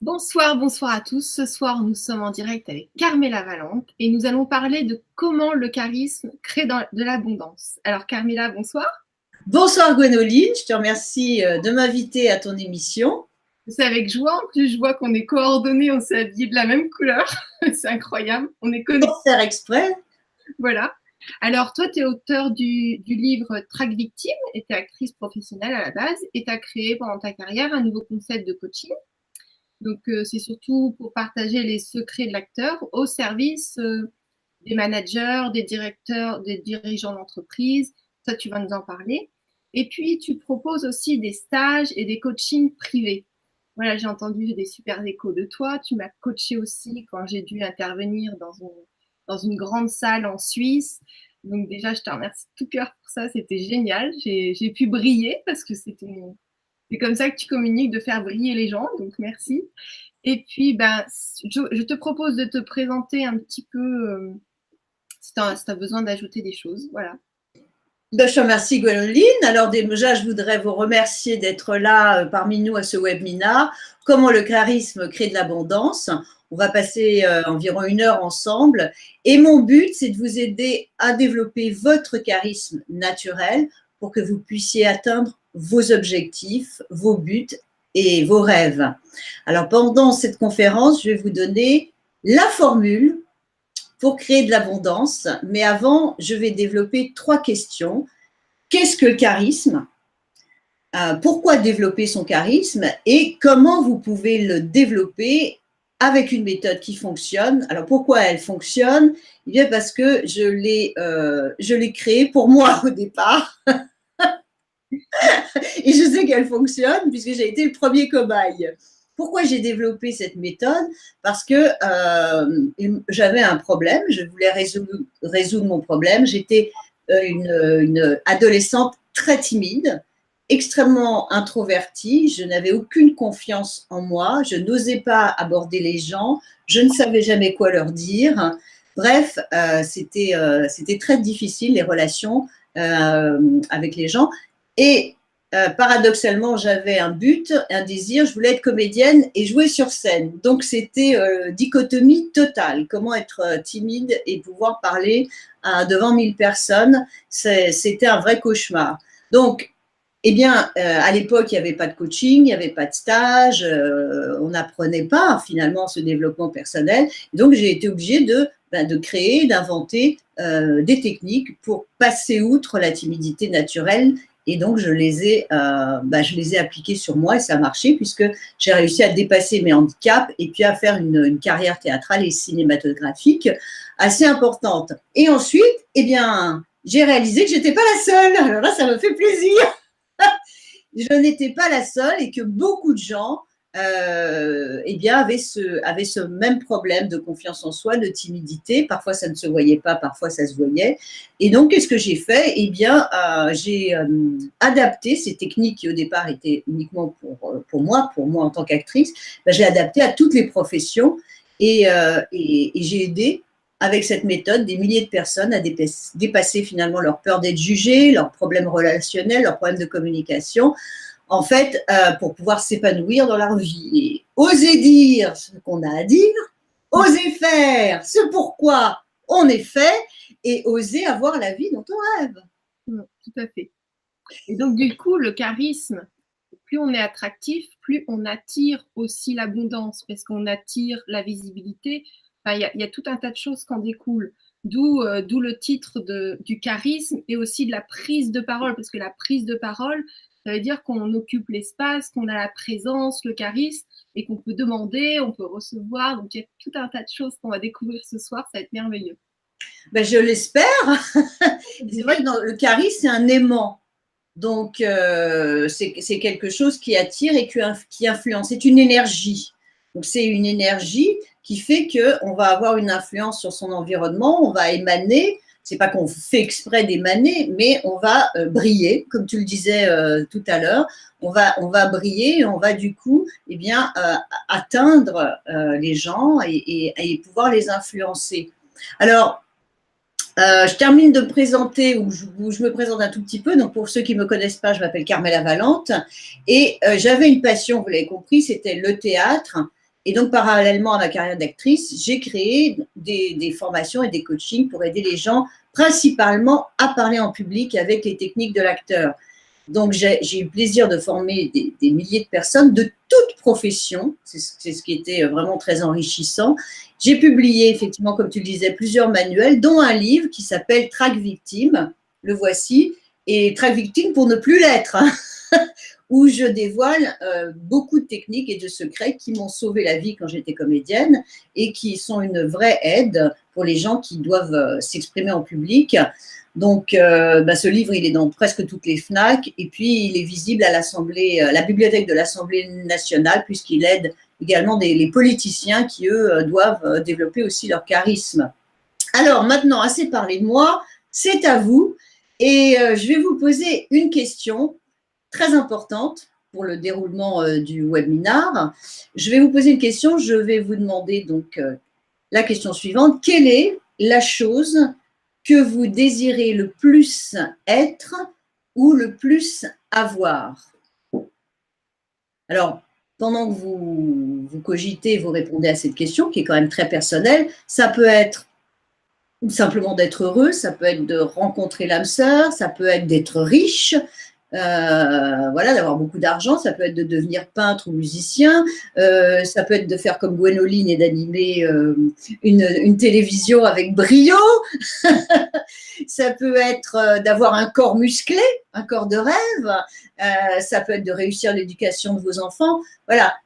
Bonsoir, bonsoir à tous. Ce soir, nous sommes en direct avec Carmela Valente et nous allons parler de comment le charisme crée de l'abondance. Alors, Carmela, bonsoir. Bonsoir Gwénoline, je te remercie de m'inviter à ton émission. C'est avec joie. En plus, je vois qu'on est coordonnés, on s'est habillés de la même couleur. C'est incroyable. On est connectés. Pour faire exprès. Voilà. Alors, toi, tu es auteur du livre Track Victime et tu es actrice professionnelle à la base et tu as créé pendant ta carrière un nouveau concept de coaching. Donc, c'est surtout pour partager les secrets de l'acteur au service des managers, des directeurs, des dirigeants d'entreprise. Ça, tu vas nous en parler. Et puis, tu proposes aussi des stages et des coachings privés. Voilà, j'ai entendu des super échos de toi. Tu m'as coaché aussi quand j'ai dû intervenir dans une grande salle en Suisse. Donc déjà, je te remercie de tout cœur pour ça. C'était génial. J'ai pu briller parce que c'est comme ça que tu communiques, de faire briller les gens. Donc merci. Et puis, ben, je te propose de te présenter un petit peu si tu as besoin d'ajouter des choses. Voilà. Ben, je te remercie Gwénoline. Alors déjà, je voudrais vous remercier d'être là parmi nous à ce webinaire. Comment le charisme crée de l'abondance. On va passer environ 1 heure ensemble. Et mon but, c'est de vous aider à développer votre charisme naturel pour que vous puissiez atteindre vos objectifs, vos buts et vos rêves. Alors pendant cette conférence, je vais vous donner la formule pour créer de l'abondance. Mais avant, je vais développer 3 questions. Qu'est-ce que le charisme ? Pourquoi développer son charisme et comment vous pouvez le développer avec une méthode qui fonctionne. Alors pourquoi elle fonctionne ? Eh bien parce que je l'ai créée pour moi au départ et je sais qu'elle fonctionne puisque j'ai été le premier cobaye. Pourquoi j'ai développé cette méthode ? Parce que j'avais un problème, je voulais résoudre mon problème. J'étais une adolescente très timide, extrêmement introvertie, je n'avais aucune confiance en moi, je n'osais pas aborder les gens, je ne savais jamais quoi leur dire. Bref, c'était très difficile les relations avec les gens. Et paradoxalement, j'avais un but, un désir, je voulais être comédienne et jouer sur scène. Donc, c'était dichotomie totale. Comment être timide et pouvoir parler devant 1000 personnes, c'était un vrai cauchemar. Donc, eh bien, à l'époque, il n'y avait pas de coaching, il n'y avait pas de stage, on n'apprenait pas finalement ce développement personnel. Donc, j'ai été obligée de créer, d'inventer des techniques pour passer outre la timidité naturelle. Et donc, je les ai appliquées sur moi et ça a marché puisque j'ai réussi à dépasser mes handicaps et puis à faire une carrière théâtrale et cinématographique assez importante. Et ensuite, eh bien, j'ai réalisé que je n'étais pas la seule. Alors là, ça me fait plaisir. Je n'étais pas la seule et que beaucoup de gens eh bien, avaient ce même problème de confiance en soi, de timidité. Parfois, ça ne se voyait pas, parfois, ça se voyait. Et donc, qu'est-ce que j'ai fait ? Eh bien, j'ai adapté ces techniques qui, au départ, étaient uniquement pour moi en tant qu'actrice. Ben, j'ai adapté à toutes les professions et j'ai aidé avec cette méthode des milliers de personnes à dépasser finalement leur peur d'être jugées, leurs problèmes relationnels, leurs problèmes de communication, en fait, pour pouvoir s'épanouir dans leur vie. Et oser dire ce qu'on a à dire, oser faire ce pourquoi on est fait et oser avoir la vie dont on rêve. Tout à fait. Et donc, du coup, le charisme, plus on est attractif, plus on attire aussi l'abondance, parce qu'on attire la visibilité. Enfin, y a tout un tas de choses qui en découlent. D'où le titre du charisme et aussi de la prise de parole, parce que la prise de parole, ça veut dire qu'on occupe l'espace, qu'on a la présence, le charisme, et qu'on peut demander, on peut recevoir. Donc, il y a tout un tas de choses qu'on va découvrir ce soir. Ça va être merveilleux. Ben, je l'espère. C'est vrai que le charisme, c'est un aimant. Donc, c'est quelque chose qui attire et qui influence. C'est une énergie. Donc, c'est une énergie qui fait qu'on va avoir une influence sur son environnement, on va émaner. C'est pas qu'on fait exprès d'émaner, mais on va briller, comme tu le disais tout à l'heure. On va briller et on va du coup, eh bien, atteindre les gens et pouvoir les influencer. Alors, je termine de me présenter, ou je me présente un tout petit peu. Donc, pour ceux qui ne me connaissent pas, je m'appelle Carmela Valente. Et j'avais une passion, vous l'avez compris, c'était le théâtre. Et donc, parallèlement à ma carrière d'actrice, j'ai créé des formations et des coachings pour aider les gens principalement à parler en public avec les techniques de l'acteur. Donc, j'ai eu le plaisir de former des milliers de personnes de toutes professions. C'est ce qui était vraiment très enrichissant. J'ai publié, effectivement, comme tu le disais, plusieurs manuels, dont un livre qui s'appelle Track Victime. Le voici. Et Track Victime pour ne plus l'être, hein, où je dévoile beaucoup de techniques et de secrets qui m'ont sauvé la vie quand j'étais comédienne et qui sont une vraie aide pour les gens qui doivent s'exprimer en public. Donc, ce livre, il est dans presque toutes les FNAC et puis il est visible à la bibliothèque de l'Assemblée nationale puisqu'il aide également les politiciens qui, eux, doivent développer aussi leur charisme. Alors, maintenant, assez parlé de moi, c'est à vous et je vais vous poser une question très importante pour le déroulement du webinaire. Je vais vous poser une question, je vais vous demander donc la question suivante. Quelle est la chose que vous désirez le plus être ou le plus avoir? Alors, pendant que vous cogitez, vous répondez à cette question qui est quand même très personnelle, ça peut être simplement d'être heureux, ça peut être de rencontrer l'âme sœur, ça peut être d'être riche, voilà, d'avoir beaucoup d'argent, ça peut être de devenir peintre ou musicien, ça peut être de faire comme Gwénoline et d'animer une télévision avec brio, ça peut être d'avoir un corps musclé, un corps de rêve, ça peut être de réussir l'éducation de vos enfants. Voilà,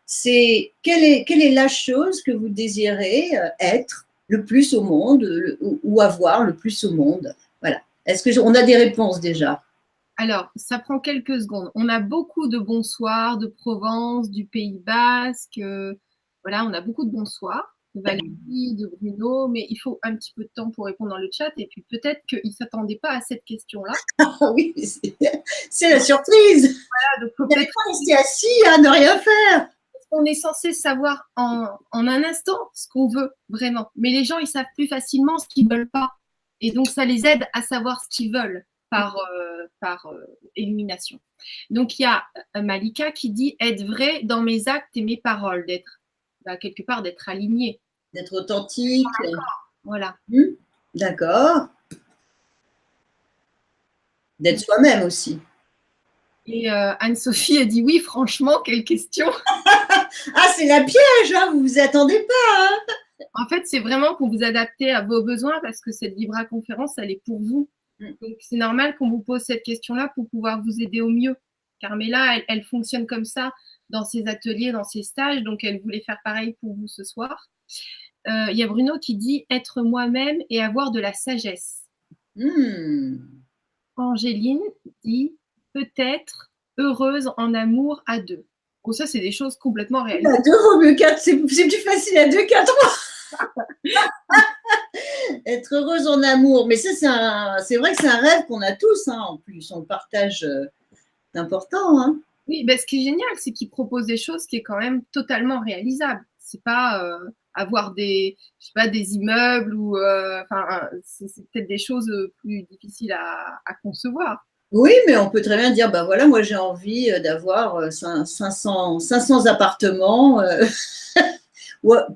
quelle est la chose que vous désirez être le plus au monde ou avoir le plus au monde? Voilà. Est-ce qu'on a des réponses déjà? Alors, ça prend quelques secondes. On a beaucoup de bonsoirs de Provence, du Pays Basque. Voilà, on a beaucoup de bonsoirs de Valérie, de Bruno, mais il faut un petit peu de temps pour répondre dans le chat. Et puis peut-être qu'ils ne s'attendaient pas à cette question-là. Ah oui, c'est la surprise. Voilà, donc faut peut-être pas rester assis à ne rien faire. On est censé savoir en un instant ce qu'on veut vraiment. Mais les gens, ils savent plus facilement ce qu'ils ne veulent pas. Et donc, ça les aide à savoir ce qu'ils veulent par élimination. Donc, il y a Malika qui dit être vrai dans mes actes et mes paroles, d'être quelque part d'être aligné. D'être authentique. Voilà. D'accord. D'être soi-même aussi. Et Anne-Sophie a dit oui, franchement, quelle question. Ah, c'est la piège, hein, vous vous attendez pas. Hein. En fait, c'est vraiment pour vous adapter à vos besoins parce que cette vibra-conférence, elle est pour vous. Donc, c'est normal qu'on vous pose cette question-là pour pouvoir vous aider au mieux. Carmela, elle fonctionne comme ça dans ses ateliers, dans ses stages. Donc, elle voulait faire pareil pour vous ce soir. Il y a Bruno qui dit être moi-même et avoir de la sagesse. Angéline dit peut-être heureuse en amour à deux. Oh, ça, c'est des choses complètement réelles. À deux vaut mieux quatre, c'est plus facile à deux qu'à trois. Être heureuse en amour, mais ça, c'est vrai que c'est un rêve qu'on a tous, hein, en plus, on le partage, c'est important. Hein. Oui, ben, ce qui est génial, c'est qu'il propose des choses qui est quand même totalement réalisable. C'est pas avoir des immeubles ou, c'est peut-être des choses plus difficiles à concevoir. Oui, mais on peut très bien dire, ben voilà, moi j'ai envie d'avoir 500 appartements.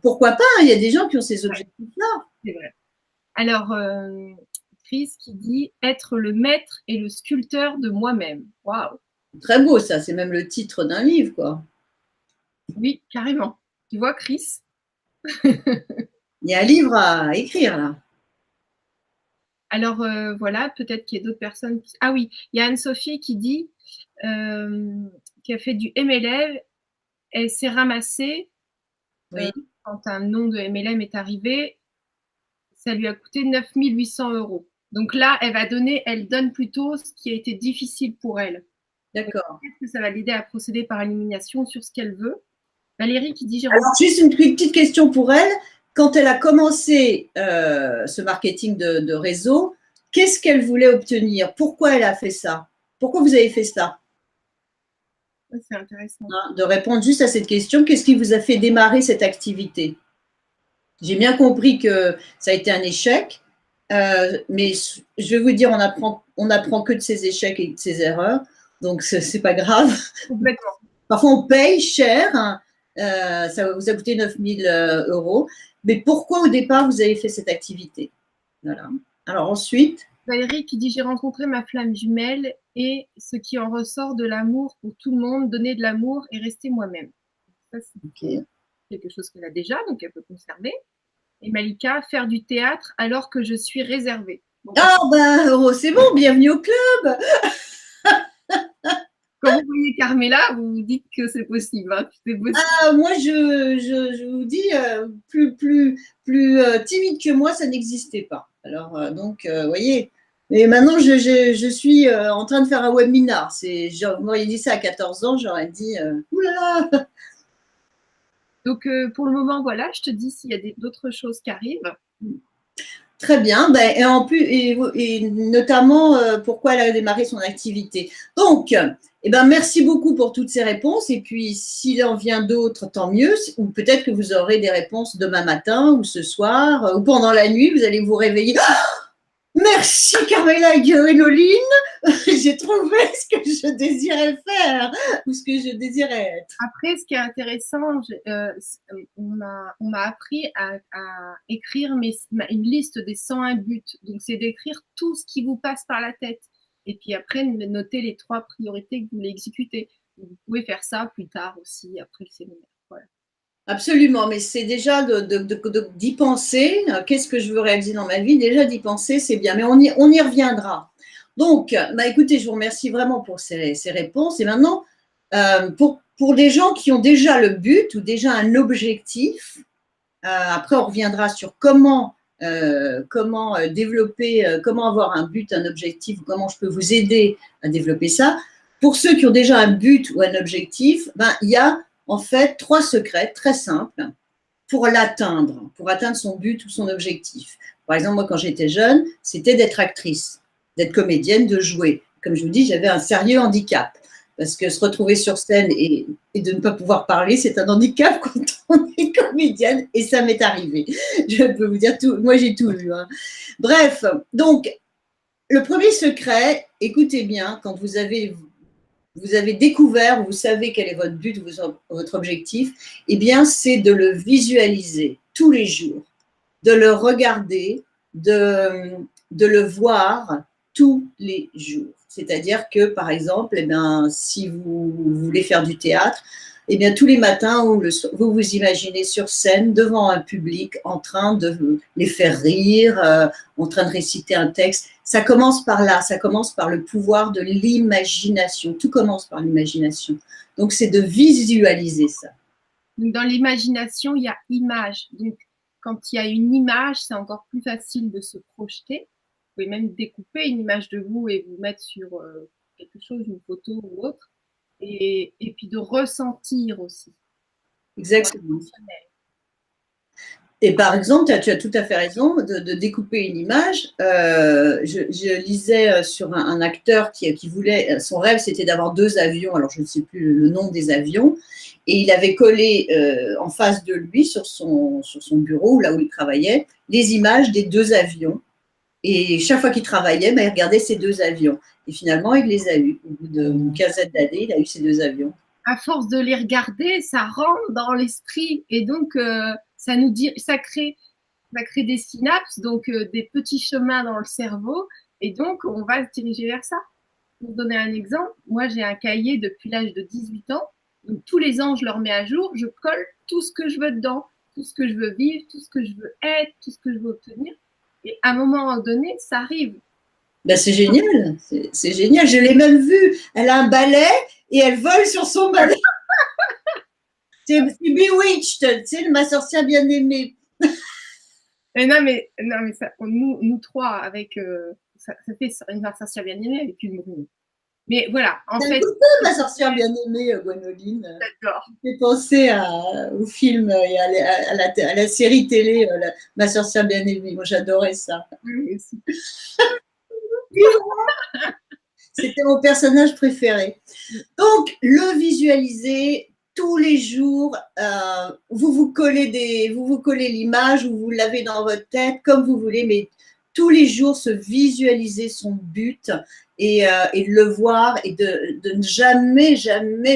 Pourquoi pas, il y a des gens qui ont ces objectifs-là. C'est vrai. Alors, Chris qui dit être le maître et le sculpteur de moi-même. Waouh! Très beau ça, c'est même le titre d'un livre, quoi. Oui, carrément. Tu vois, Chris? Il y a un livre à écrire, là. Alors, voilà, peut-être qu'il y a d'autres personnes. Ah oui, il y a Anne-Sophie qui dit qui a fait du MLM. Elle s'est ramassée quand un nom de MLM est arrivé. Ça lui a coûté 9 800 €. Donc là, elle donne plutôt ce qui a été difficile pour elle. D'accord. Peut-être que ça va l'aider à procéder par élimination sur ce qu'elle veut. Valérie qui dit… Alors, juste une petite question pour elle. Quand elle a commencé ce marketing de réseau, qu'est-ce qu'elle voulait obtenir? Pourquoi elle a fait ça? Pourquoi vous avez fait ça? C'est intéressant. De répondre juste à cette question. Qu'est-ce qui vous a fait démarrer cette activité? J'ai bien compris que ça a été un échec, mais je vais vous dire, on n'apprend que de ses échecs et de ses erreurs, donc c'est pas grave. Complètement. Parfois, on paye cher, hein, Ça vous a coûté 9 000 euros. Mais pourquoi au départ vous avez fait cette activité? Voilà. Alors ensuite. Valérie qui dit: j'ai rencontré ma flamme jumelle et ce qui en ressort de l'amour pour tout le monde, donner de l'amour et rester moi-même. Ça, c'est quelque chose qu'elle a déjà, donc elle peut conserver. Et Malika, faire du théâtre alors que je suis réservée. Bon, c'est bon, bienvenue au club. Quand vous voyez Carmela, vous vous dites que c'est possible. Hein, moi, je vous dis, plus timide que moi, ça n'existait pas. Alors, donc, vous voyez. Et maintenant, je suis en train de faire un webinar. Vous m'auriez dit ça à 14 ans, j'aurais dit, oulala. Donc, pour le moment, voilà, je te dis s'il y a d'autres choses qui arrivent. Très bien, et en plus, et notamment pourquoi elle a démarré son activité. Donc, merci beaucoup pour toutes ces réponses. Et puis, s'il en vient d'autres, tant mieux. Ou peut-être que vous aurez des réponses demain matin ou ce soir ou pendant la nuit. Vous allez vous réveiller. Merci Carmela et Gwénoline, j'ai trouvé ce que je désirais faire ou ce que je désirais être. Après, ce qui est intéressant, on m'a appris à écrire une liste des 101 buts. Donc, c'est d'écrire tout ce qui vous passe par la tête. Et puis après, noter les 3 priorités que vous voulez exécuter. Vous pouvez faire ça plus tard aussi, après le séminaire. Voilà. Absolument, mais c'est déjà d'y penser. Qu'est-ce que je veux réaliser dans ma vie? Déjà d'y penser, c'est bien, mais on y reviendra. Donc, écoutez, je vous remercie vraiment pour ces réponses. Et maintenant, pour les gens qui ont déjà le but ou déjà un objectif, après on reviendra sur comment développer, comment avoir un but, un objectif, comment je peux vous aider à développer ça. Pour ceux qui ont déjà un but ou un objectif, il y a en fait 3 secrets très simples pour atteindre son but ou son objectif. Par exemple, moi, quand j'étais jeune, c'était d'être actrice, d'être comédienne, de jouer. Comme je vous dis, j'avais un sérieux handicap. Parce que se retrouver sur scène et de ne pas pouvoir parler, c'est un handicap quand on est comédienne. Et ça m'est arrivé. Je peux vous dire tout. Moi, j'ai tout vu. Hein. Bref, donc, le premier secret, écoutez bien, quand vous avez découvert, vous savez quel est votre but, votre objectif, c'est de le visualiser tous les jours, de le regarder, de le voir tous les jours. C'est-à-dire que, par exemple, si vous voulez faire du théâtre, tous les matins, vous vous imaginez sur scène, devant un public, en train de les faire rire, en train de réciter un texte. Ça commence par là, ça commence par le pouvoir de l'imagination. Tout commence par l'imagination. Donc, c'est de visualiser ça. Dans l'imagination, il y a image. Donc, quand il y a une image, c'est encore plus facile de se projeter. Vous pouvez même découper une image de vous et vous mettre sur quelque chose, une photo ou autre. Et puis de ressentir aussi. Exactement. Et par exemple, tu as tout à fait raison de découper une image. Je lisais sur un acteur qui voulait, son rêve c'était d'avoir 2 avions, alors je ne sais plus le nom des avions, et il avait collé en face de lui sur son bureau, là où il travaillait, les images des 2 avions. Et chaque fois qu'il travaillait, il regardait ces 2 avions. Et finalement, il les a eus. Au bout d'une quinzaine d'années, il a eu ces 2 avions. À force de les regarder, ça rentre dans l'esprit. Et donc, ça crée des synapses, donc des petits chemins dans le cerveau. Et donc, on va se diriger vers ça. Pour vous donner un exemple, moi, j'ai un cahier depuis l'âge de 18 ans. Donc, tous les ans, je le remets à jour. Je colle tout ce que je veux dedans, tout ce que je veux vivre, tout ce que je veux être, tout ce que je veux obtenir. Et à un moment donné, ça arrive. C'est génial, c'est génial. Je l'ai même vue. Elle a un balai et elle vole sur son balai. C'est Bewitched, tu sais, ma sorcière bien-aimée. Non, mais ça, nous 3, avec ça fait une sorcière bien-aimée avec une brune. Mais voilà, en fait. Ma sorcière bien-aimée, Gwénoline. D'accord. J'ai pensé au film et à la série télé Ma sorcière bien-aimée. Moi, j'adorais ça. Oui, aussi. C'était mon personnage préféré. Donc, le visualiser tous les jours, vous vous collez l'image ou vous l'avez dans votre tête comme vous voulez, mais tous les jours se visualiser son but et le voir et de ne jamais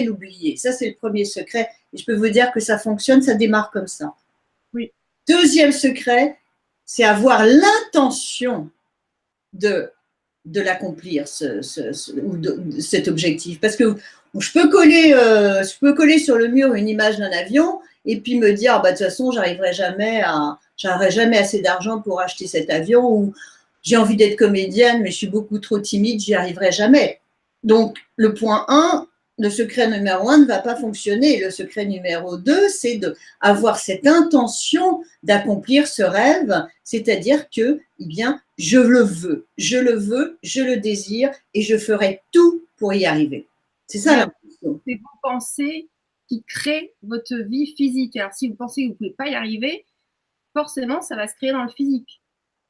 l'oublier. Ça, c'est le premier secret. Et je peux vous dire que ça fonctionne, ça démarre comme ça. Oui. Deuxième secret, c'est avoir l'intention de l'accomplir, cet objectif. Parce que je peux coller sur le mur une image d'un avion et puis me dire, de toute façon, j'aurai jamais assez d'argent pour acheter cet avion, ou j'ai envie d'être comédienne, mais je suis beaucoup trop timide, j'y arriverai jamais. Donc, le point 1, le secret numéro 1 ne va pas fonctionner. Le secret numéro 2, c'est d'avoir cette intention d'accomplir ce rêve, c'est-à-dire que, je le veux, je le désire et je ferai tout pour y arriver. C'est ça l'intention. C'est vos pensées qui créent votre vie physique. Alors, si vous pensez que vous ne pouvez pas y arriver, forcément, ça va se créer dans le physique.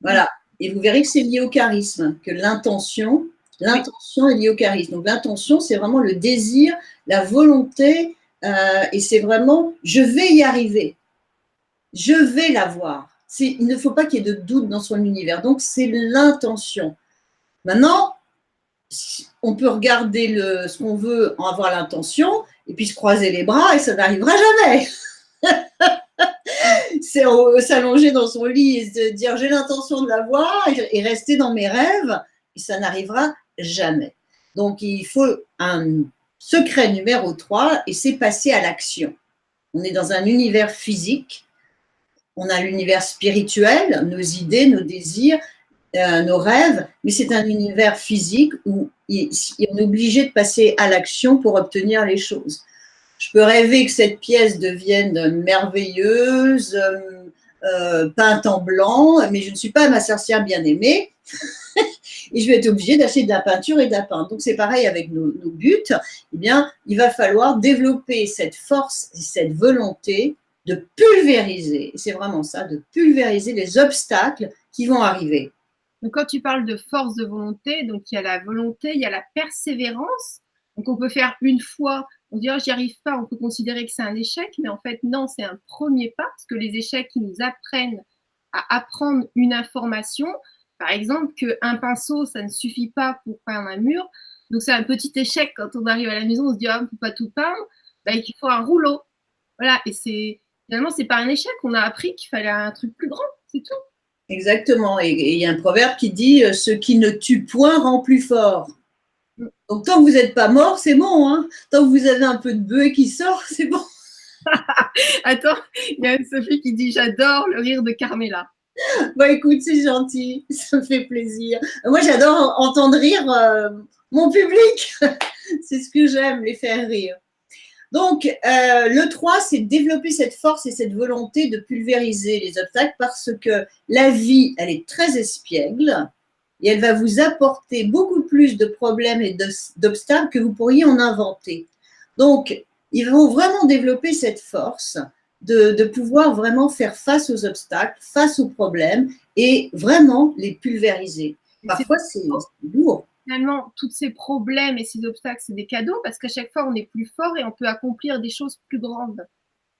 Voilà. Et vous verrez que c'est lié au charisme, que l'intention est liée au charisme. Donc, l'intention, c'est vraiment le désir, la volonté, et c'est vraiment, je vais y arriver. Je vais l'avoir. Il ne faut pas qu'il y ait de doute dans son univers. Donc, c'est l'intention. Maintenant, on peut regarder ce qu'on veut en avoir l'intention et puis se croiser les bras et ça n'arrivera jamais. C'est s'allonger dans son lit et se dire j'ai l'intention de l'avoir et rester dans mes rêves et ça n'arrivera jamais. Donc, il faut un secret numéro 3 et c'est passer à l'action. On est dans un univers physique. On a l'univers spirituel, nos idées, nos désirs, nos rêves, mais c'est un univers physique où on est obligé de passer à l'action pour obtenir les choses. Je peux rêver que cette pièce devienne merveilleuse, peinte en blanc, mais je ne suis pas ma sorcière bien-aimée et je vais être obligée d'acheter de la peinture et de la peindre. Donc, c'est pareil avec nos buts. Il va falloir développer cette force et cette volonté de pulvériser, c'est vraiment ça, de pulvériser les obstacles qui vont arriver. Donc, quand tu parles de force de volonté, donc il y a la volonté, il y a la persévérance. Donc, on peut faire une fois, on dirait j'y arrive pas, on peut considérer que c'est un échec, mais en fait, non, c'est un premier pas, parce que les échecs qui nous apprennent à apprendre une information, par exemple, qu'un pinceau, ça ne suffit pas pour peindre un mur. Donc, c'est un petit échec quand on arrive à la maison, on se dit, on ne peut pas tout peindre, il faut un rouleau. Voilà, et finalement, c'est pas un échec, on a appris qu'il fallait un truc plus grand, c'est tout. Exactement, et il y a un proverbe qui dit « ce qui ne tue point rend plus fort ». Donc, tant que vous n'êtes pas mort, c'est bon, hein. Tant que vous avez un peu de bœuf qui sort, c'est bon. Attends, il y a une Sophie qui dit « j'adore le rire de Carmela ». Écoute, c'est gentil, ça me fait plaisir. Moi, j'adore entendre rire mon public. C'est ce que j'aime, les faire rire. Donc, le 3, c'est développer cette force et cette volonté de pulvériser les obstacles parce que la vie, elle est très espiègle et elle va vous apporter beaucoup plus de problèmes et d'obstacles que vous pourriez en inventer. Donc, ils vont vraiment développer cette force de pouvoir vraiment faire face aux obstacles, face aux problèmes et vraiment les pulvériser. Parfois, c'est lourd. Finalement, tous ces problèmes et ces obstacles, c'est des cadeaux parce qu'à chaque fois, on est plus fort et on peut accomplir des choses plus grandes.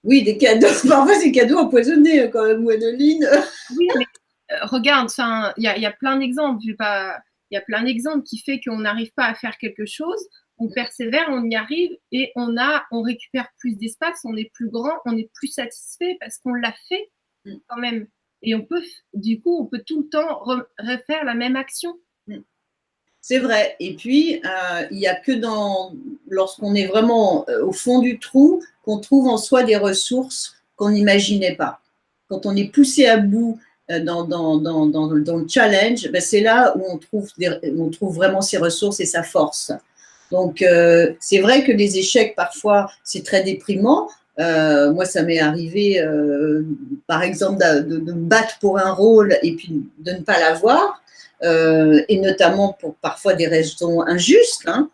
Oui, des cadeaux. Parfois, c'est des cadeaux empoisonnés quand même, Gwénoline. Oui, mais regarde, il y a plein d'exemples. Il y a plein d'exemples qui fait qu'on n'arrive pas à faire quelque chose. On persévère, on y arrive et on récupère plus d'espace, on est plus grand, on est plus satisfait parce qu'on l'a fait quand même. Et on peut tout le temps refaire la même action. C'est vrai. Et puis, il n'y a que lorsqu'on est vraiment au fond du trou qu'on trouve en soi des ressources qu'on n'imaginait pas. Quand on est poussé à bout dans le challenge, c'est là où on trouve vraiment ses ressources et sa force. Donc, c'est vrai que les échecs, parfois, c'est très déprimant. Moi, ça m'est arrivé, par exemple, de me battre pour un rôle et puis de ne pas l'avoir. Et notamment pour parfois des raisons injustes, hein,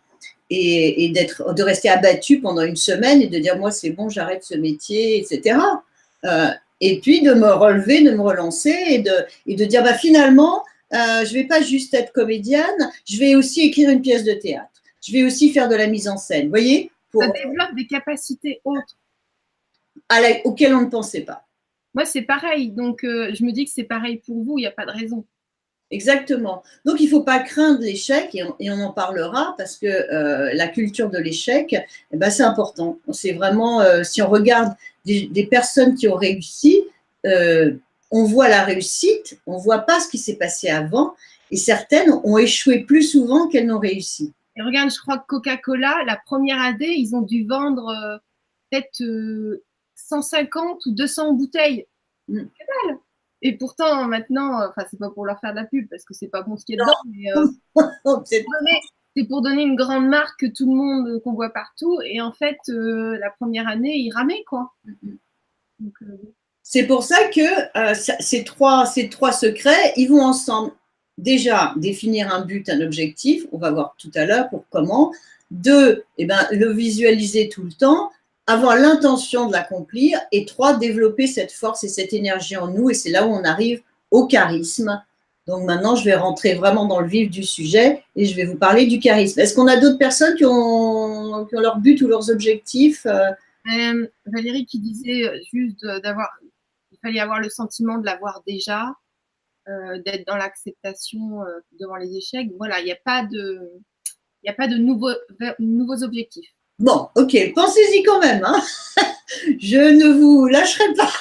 et de rester abattu pendant une semaine et de dire moi c'est bon, j'arrête ce métier, etc. Et puis de me relever, de me relancer et de dire finalement je vais pas juste être comédienne, je vais aussi écrire une pièce de théâtre, je vais aussi faire de la mise en scène, vous voyez, ça développe des capacités autres auxquelles on ne pensait pas. Moi c'est pareil, donc je me dis que c'est pareil pour vous, il n'y a pas de raison. Exactement. Donc, il ne faut pas craindre l'échec, et on en parlera parce que la culture de l'échec, eh ben, c'est important. C'est vraiment, si on regarde des personnes qui ont réussi, euh, on voit la réussite, on ne voit pas ce qui s'est passé avant, et certaines ont échoué plus souvent qu'elles n'ont réussi. Et regarde, je crois que Coca-Cola, la première année, ils ont dû vendre peut-être 150 ou 200 bouteilles. Mm. Et pourtant, maintenant, enfin, c'est pas pour leur faire de la pub parce que c'est pas bon ce qu'il y a dedans, mais c'est pour donner une grande marque que tout le monde, qu'on voit partout. Et en fait, la première année, ils ramaient, quoi. Donc, c'est pour ça que ces trois secrets, ils vont ensemble. Déjà, définir un but, un objectif, on va voir tout à l'heure pour comment. Deux, eh ben, le visualiser tout le temps, avoir l'intention de l'accomplir. Et trois, développer cette force et cette énergie en nous. Et c'est là où on arrive au charisme. Donc maintenant, je vais rentrer vraiment dans le vif du sujet et je vais vous parler du charisme. Est-ce qu'on a d'autres personnes qui ont leur but ou leurs objectifs Valérie qui disait juste d'avoir, il fallait avoir le sentiment de l'avoir déjà, d'être dans l'acceptation devant les échecs. Voilà, il n'y a pas de nouveaux objectifs. Bon, ok, pensez-y quand même. Hein. Je ne vous lâcherai pas.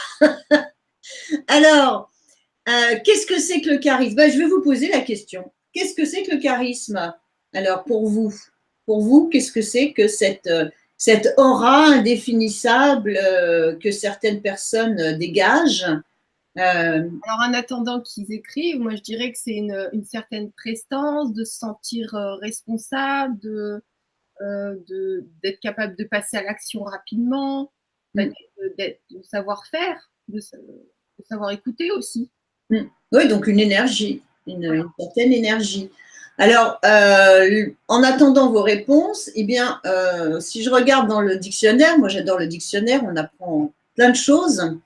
Alors, qu'est-ce que c'est que le charisme? Ben, je vais vous poser la question. Qu'est-ce que c'est que le charisme? Alors, pour vous, qu'est-ce que c'est que cette aura indéfinissable que certaines personnes dégagent? Alors, en attendant qu'ils écrivent, moi, je dirais que c'est une certaine prestance, de se sentir responsable, d'être capable de passer à l'action rapidement, de savoir faire, de savoir écouter aussi. Oui, donc une énergie, une certaine énergie. Alors, en attendant vos réponses, eh bien, si je regarde dans le dictionnaire, moi j'adore le dictionnaire, on apprend plein de choses.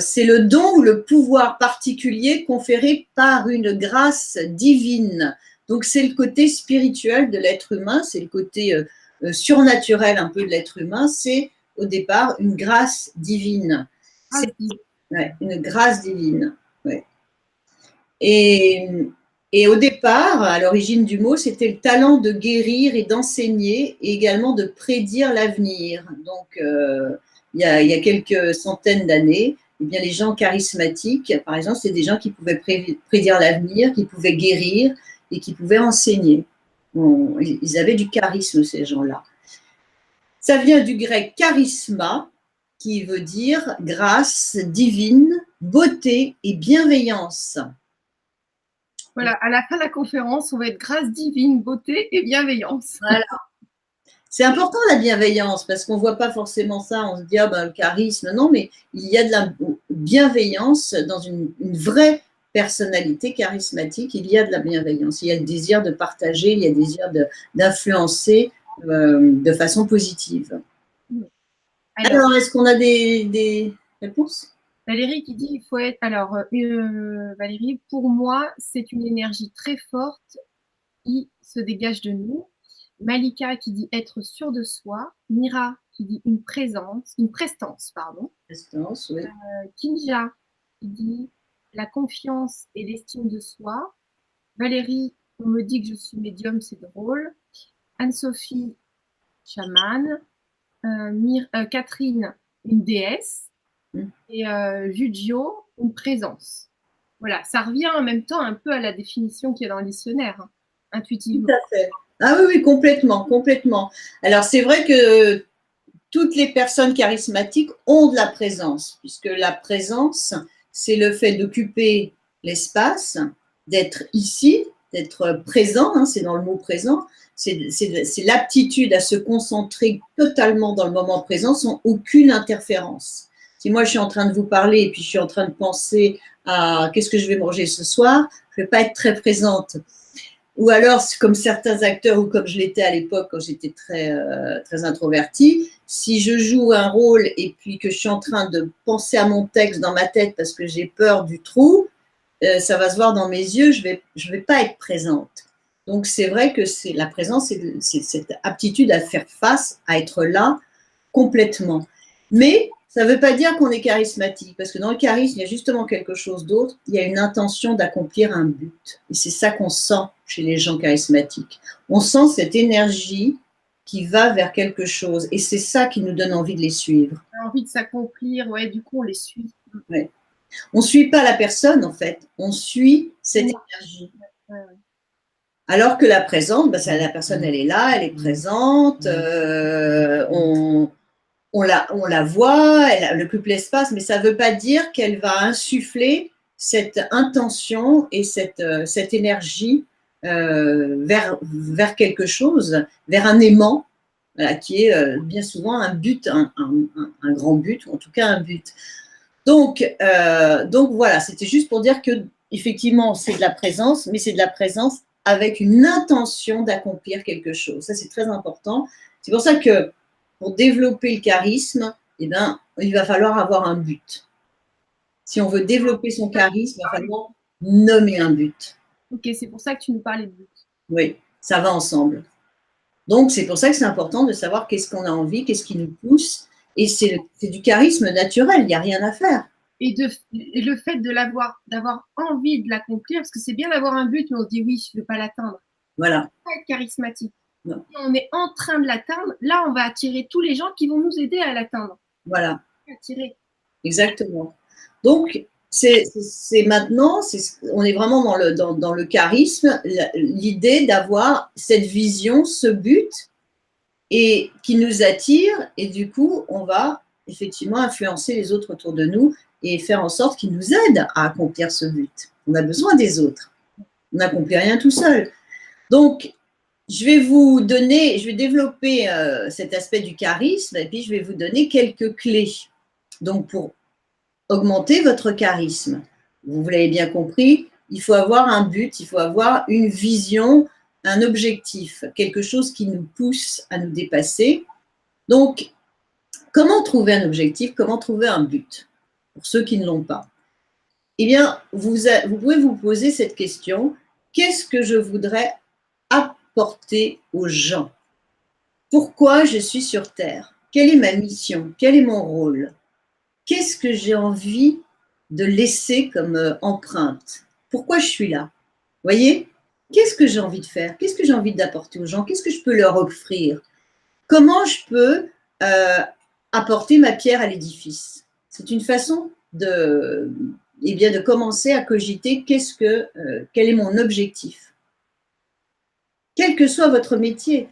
C'est le don ou le pouvoir particulier conféré par une grâce divine. Donc, c'est le côté spirituel de l'être humain, c'est le côté surnaturel un peu de l'être humain. C'est au départ une grâce divine. C'est une grâce divine. Ouais. Et au départ, à l'origine du mot, c'était le talent de guérir et d'enseigner et également de prédire l'avenir. Donc, il y a quelques centaines d'années, eh bien, les gens charismatiques, par exemple, c'est des gens qui pouvaient prédire l'avenir, qui pouvaient guérir et qui pouvaient enseigner. Bon, ils avaient du charisme, ces gens-là. Ça vient du grec charisma, qui veut dire grâce divine, beauté et bienveillance. Voilà, à la fin de la conférence, on va être grâce divine, beauté et bienveillance. Voilà. C'est important la bienveillance parce qu'on ne voit pas forcément ça, on se dit ah ben, le charisme, non, mais il y a de la bienveillance dans une vraie personnalité charismatique, il y a de la bienveillance, il y a le désir de partager, il y a le désir d'influencer de façon positive. Alors est-ce qu'on a des réponses? Valérie qui dit il faut être. Alors, Valérie, pour moi, c'est une énergie très forte qui se dégage de nous. Malika qui dit être sûr de soi. Mira qui dit une prestance, pardon. Prestance, oui. Kinja qui dit la confiance et l'estime de soi. Valérie, on me dit que je suis médium, c'est drôle. Anne-Sophie, chamane. Catherine, une déesse. Et Jujio, une présence. Voilà, ça revient en même temps un peu à la définition qu'il y a dans le dictionnaire, hein, intuitivement. Tout à fait. Ah oui, oui, complètement, complètement. Alors, c'est vrai que toutes les personnes charismatiques ont de la présence, puisque la présence, c'est le fait d'occuper l'espace, d'être ici, d'être présent, hein, c'est dans le mot présent, c'est l'aptitude à se concentrer totalement dans le moment présent sans aucune interférence. Si moi je suis en train de vous parler et puis je suis en train de penser à qu'est-ce que je vais manger ce soir, je ne vais pas être très présente. Ou alors, comme certains acteurs, ou comme je l'étais à l'époque quand j'étais très introvertie, si je joue un rôle et puis que je suis en train de penser à mon texte dans ma tête parce que j'ai peur du trou, ça va se voir dans mes yeux, je vais pas être présente. Donc, c'est vrai que la présence, c'est cette aptitude à faire face, à être là complètement. Mais Ça ne veut pas dire qu'on est charismatique, parce que dans le charisme, il y a justement quelque chose d'autre. Il y a une intention d'accomplir un but. Et c'est ça qu'on sent chez les gens charismatiques. On sent cette énergie qui va vers quelque chose. Et c'est ça qui nous donne envie de les suivre. On a envie de s'accomplir, ouais, du coup, on les suit. Ouais. On ne suit pas la personne, en fait. On suit cette énergie. Ouais, ouais. Alors que la présence, bah, la personne, elle est là, elle est présente, on la voit, elle occupe l'espace, mais ça ne veut pas dire qu'elle va insuffler cette intention et cette énergie vers quelque chose, vers un aimant, voilà, qui est bien souvent un but, un grand but, ou en tout cas un but. Donc voilà, c'était juste pour dire que effectivement, c'est de la présence, mais c'est de la présence avec une intention d'accomplir quelque chose. Ça, c'est très important. C'est pour ça que pour développer le charisme, eh ben, il va falloir avoir un but. Si on veut développer son charisme, il va falloir nommer un but. Ok, c'est pour ça que tu nous parlais de but. Oui, ça va ensemble. Donc, c'est pour ça que c'est important de savoir qu'est-ce qu'on a envie, qu'est-ce qui nous pousse. Et c'est du charisme naturel, il n'y a rien à faire. Et le fait d'avoir envie de l'accomplir, parce que c'est bien d'avoir un but, mais on se dit oui, je ne veux pas l'atteindre. Voilà. Pas être charismatique. Non. Si on est en train de l'atteindre, là, on va attirer tous les gens qui vont nous aider à l'atteindre. Voilà. Attirer. Exactement. Donc, c'est maintenant, on est vraiment dans le charisme, l'idée d'avoir cette vision, ce but, et qui nous attire, et du coup, on va effectivement influencer les autres autour de nous et faire en sorte qu'ils nous aident à accomplir ce but. On a besoin des autres. On n'accomplit rien tout seul. Donc, je vais développer cet aspect du charisme, et puis je vais vous donner quelques clés. Donc, pour augmenter votre charisme, vous l'avez bien compris, il faut avoir un but, il faut avoir une vision, un objectif, quelque chose qui nous pousse à nous dépasser. Donc, comment trouver un objectif? Comment trouver un but? Pour ceux qui ne l'ont pas. Eh bien, vous pouvez vous poser cette question. Qu'est-ce que je voudrais apporter aux gens? Pourquoi je suis sur Terre? Quelle est ma mission? Quel est mon rôle? Qu'est-ce que j'ai envie de laisser comme empreinte? Pourquoi je suis là? Vous voyez? Qu'est-ce que j'ai envie de faire? Qu'est-ce que j'ai envie d'apporter aux gens? Qu'est-ce que je peux leur offrir? Comment je peux apporter ma pierre à l'édifice? C'est une façon de commencer à cogiter quel est mon objectif. Quel que soit votre métier,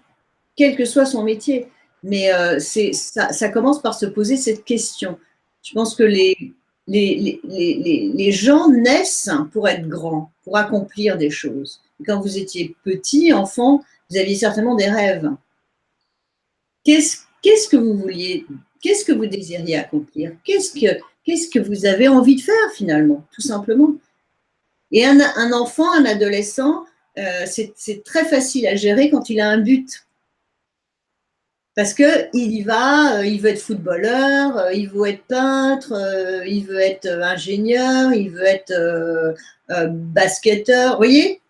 quel que soit son métier, mais ça commence par se poser cette question. Je pense que les gens naissent pour être grands, pour accomplir des choses. Et quand vous étiez petit, enfant, vous aviez certainement des rêves. Qu'est-ce que vous vouliez, qu'est-ce que vous désiriez accomplir? Qu'est-ce que vous avez envie de faire finalement, tout simplement? Et un enfant, un adolescent, c'est très facile à gérer quand il a un but. Parce qu'il y va, il veut être footballeur, il veut être peintre, il veut être ingénieur, il veut être basketteur. Vous voyez?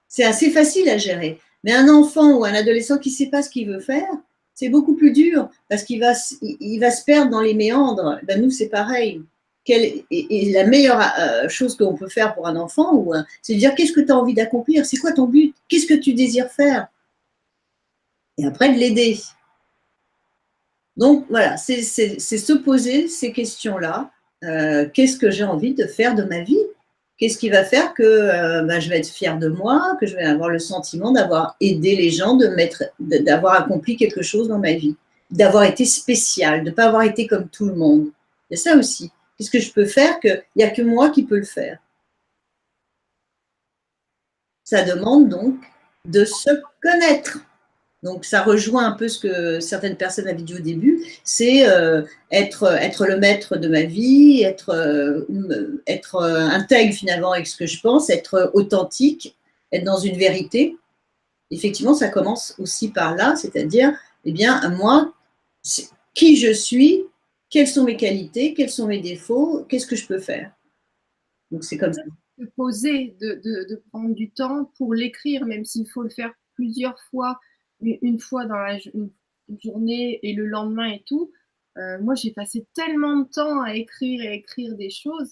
C'est assez facile à gérer. Mais un enfant ou un adolescent qui ne sait pas ce qu'il veut faire, c'est beaucoup plus dur parce qu'il va se perdre dans les méandres. Ben, nous, c'est pareil. Et la meilleure chose qu'on peut faire pour un enfant, c'est de dire qu'est-ce que tu as envie d'accomplir? C'est quoi ton but? Qu'est-ce que tu désires faire? Et après, de l'aider. Donc voilà, c'est se poser ces questions-là. Qu'est-ce que j'ai envie de faire de ma vie? Qu'est-ce qui va faire que je vais être fière de moi, que je vais avoir le sentiment d'avoir aidé les gens, d'avoir accompli quelque chose dans ma vie, d'avoir été spécial, de ne pas avoir été comme tout le monde. Il y a ça aussi. Qu'est-ce que je peux faire qu'il n'y a que moi qui peux le faire? Ça demande donc de se connaître. Donc, ça rejoint un peu ce que certaines personnes avaient dit au début, c'est être le maître de ma vie, être intègre finalement avec ce que je pense, être authentique, être dans une vérité. Effectivement, ça commence aussi par là, c'est-à-dire, eh bien, moi, qui je suis, quelles sont mes qualités, quels sont mes défauts, qu'est-ce que je peux faire? Donc, c'est comme ça. De poser, de prendre du temps pour l'écrire, même s'il faut le faire plusieurs fois, une fois dans une journée et le lendemain et tout, Moi, j'ai passé tellement de temps à écrire et écrire des choses.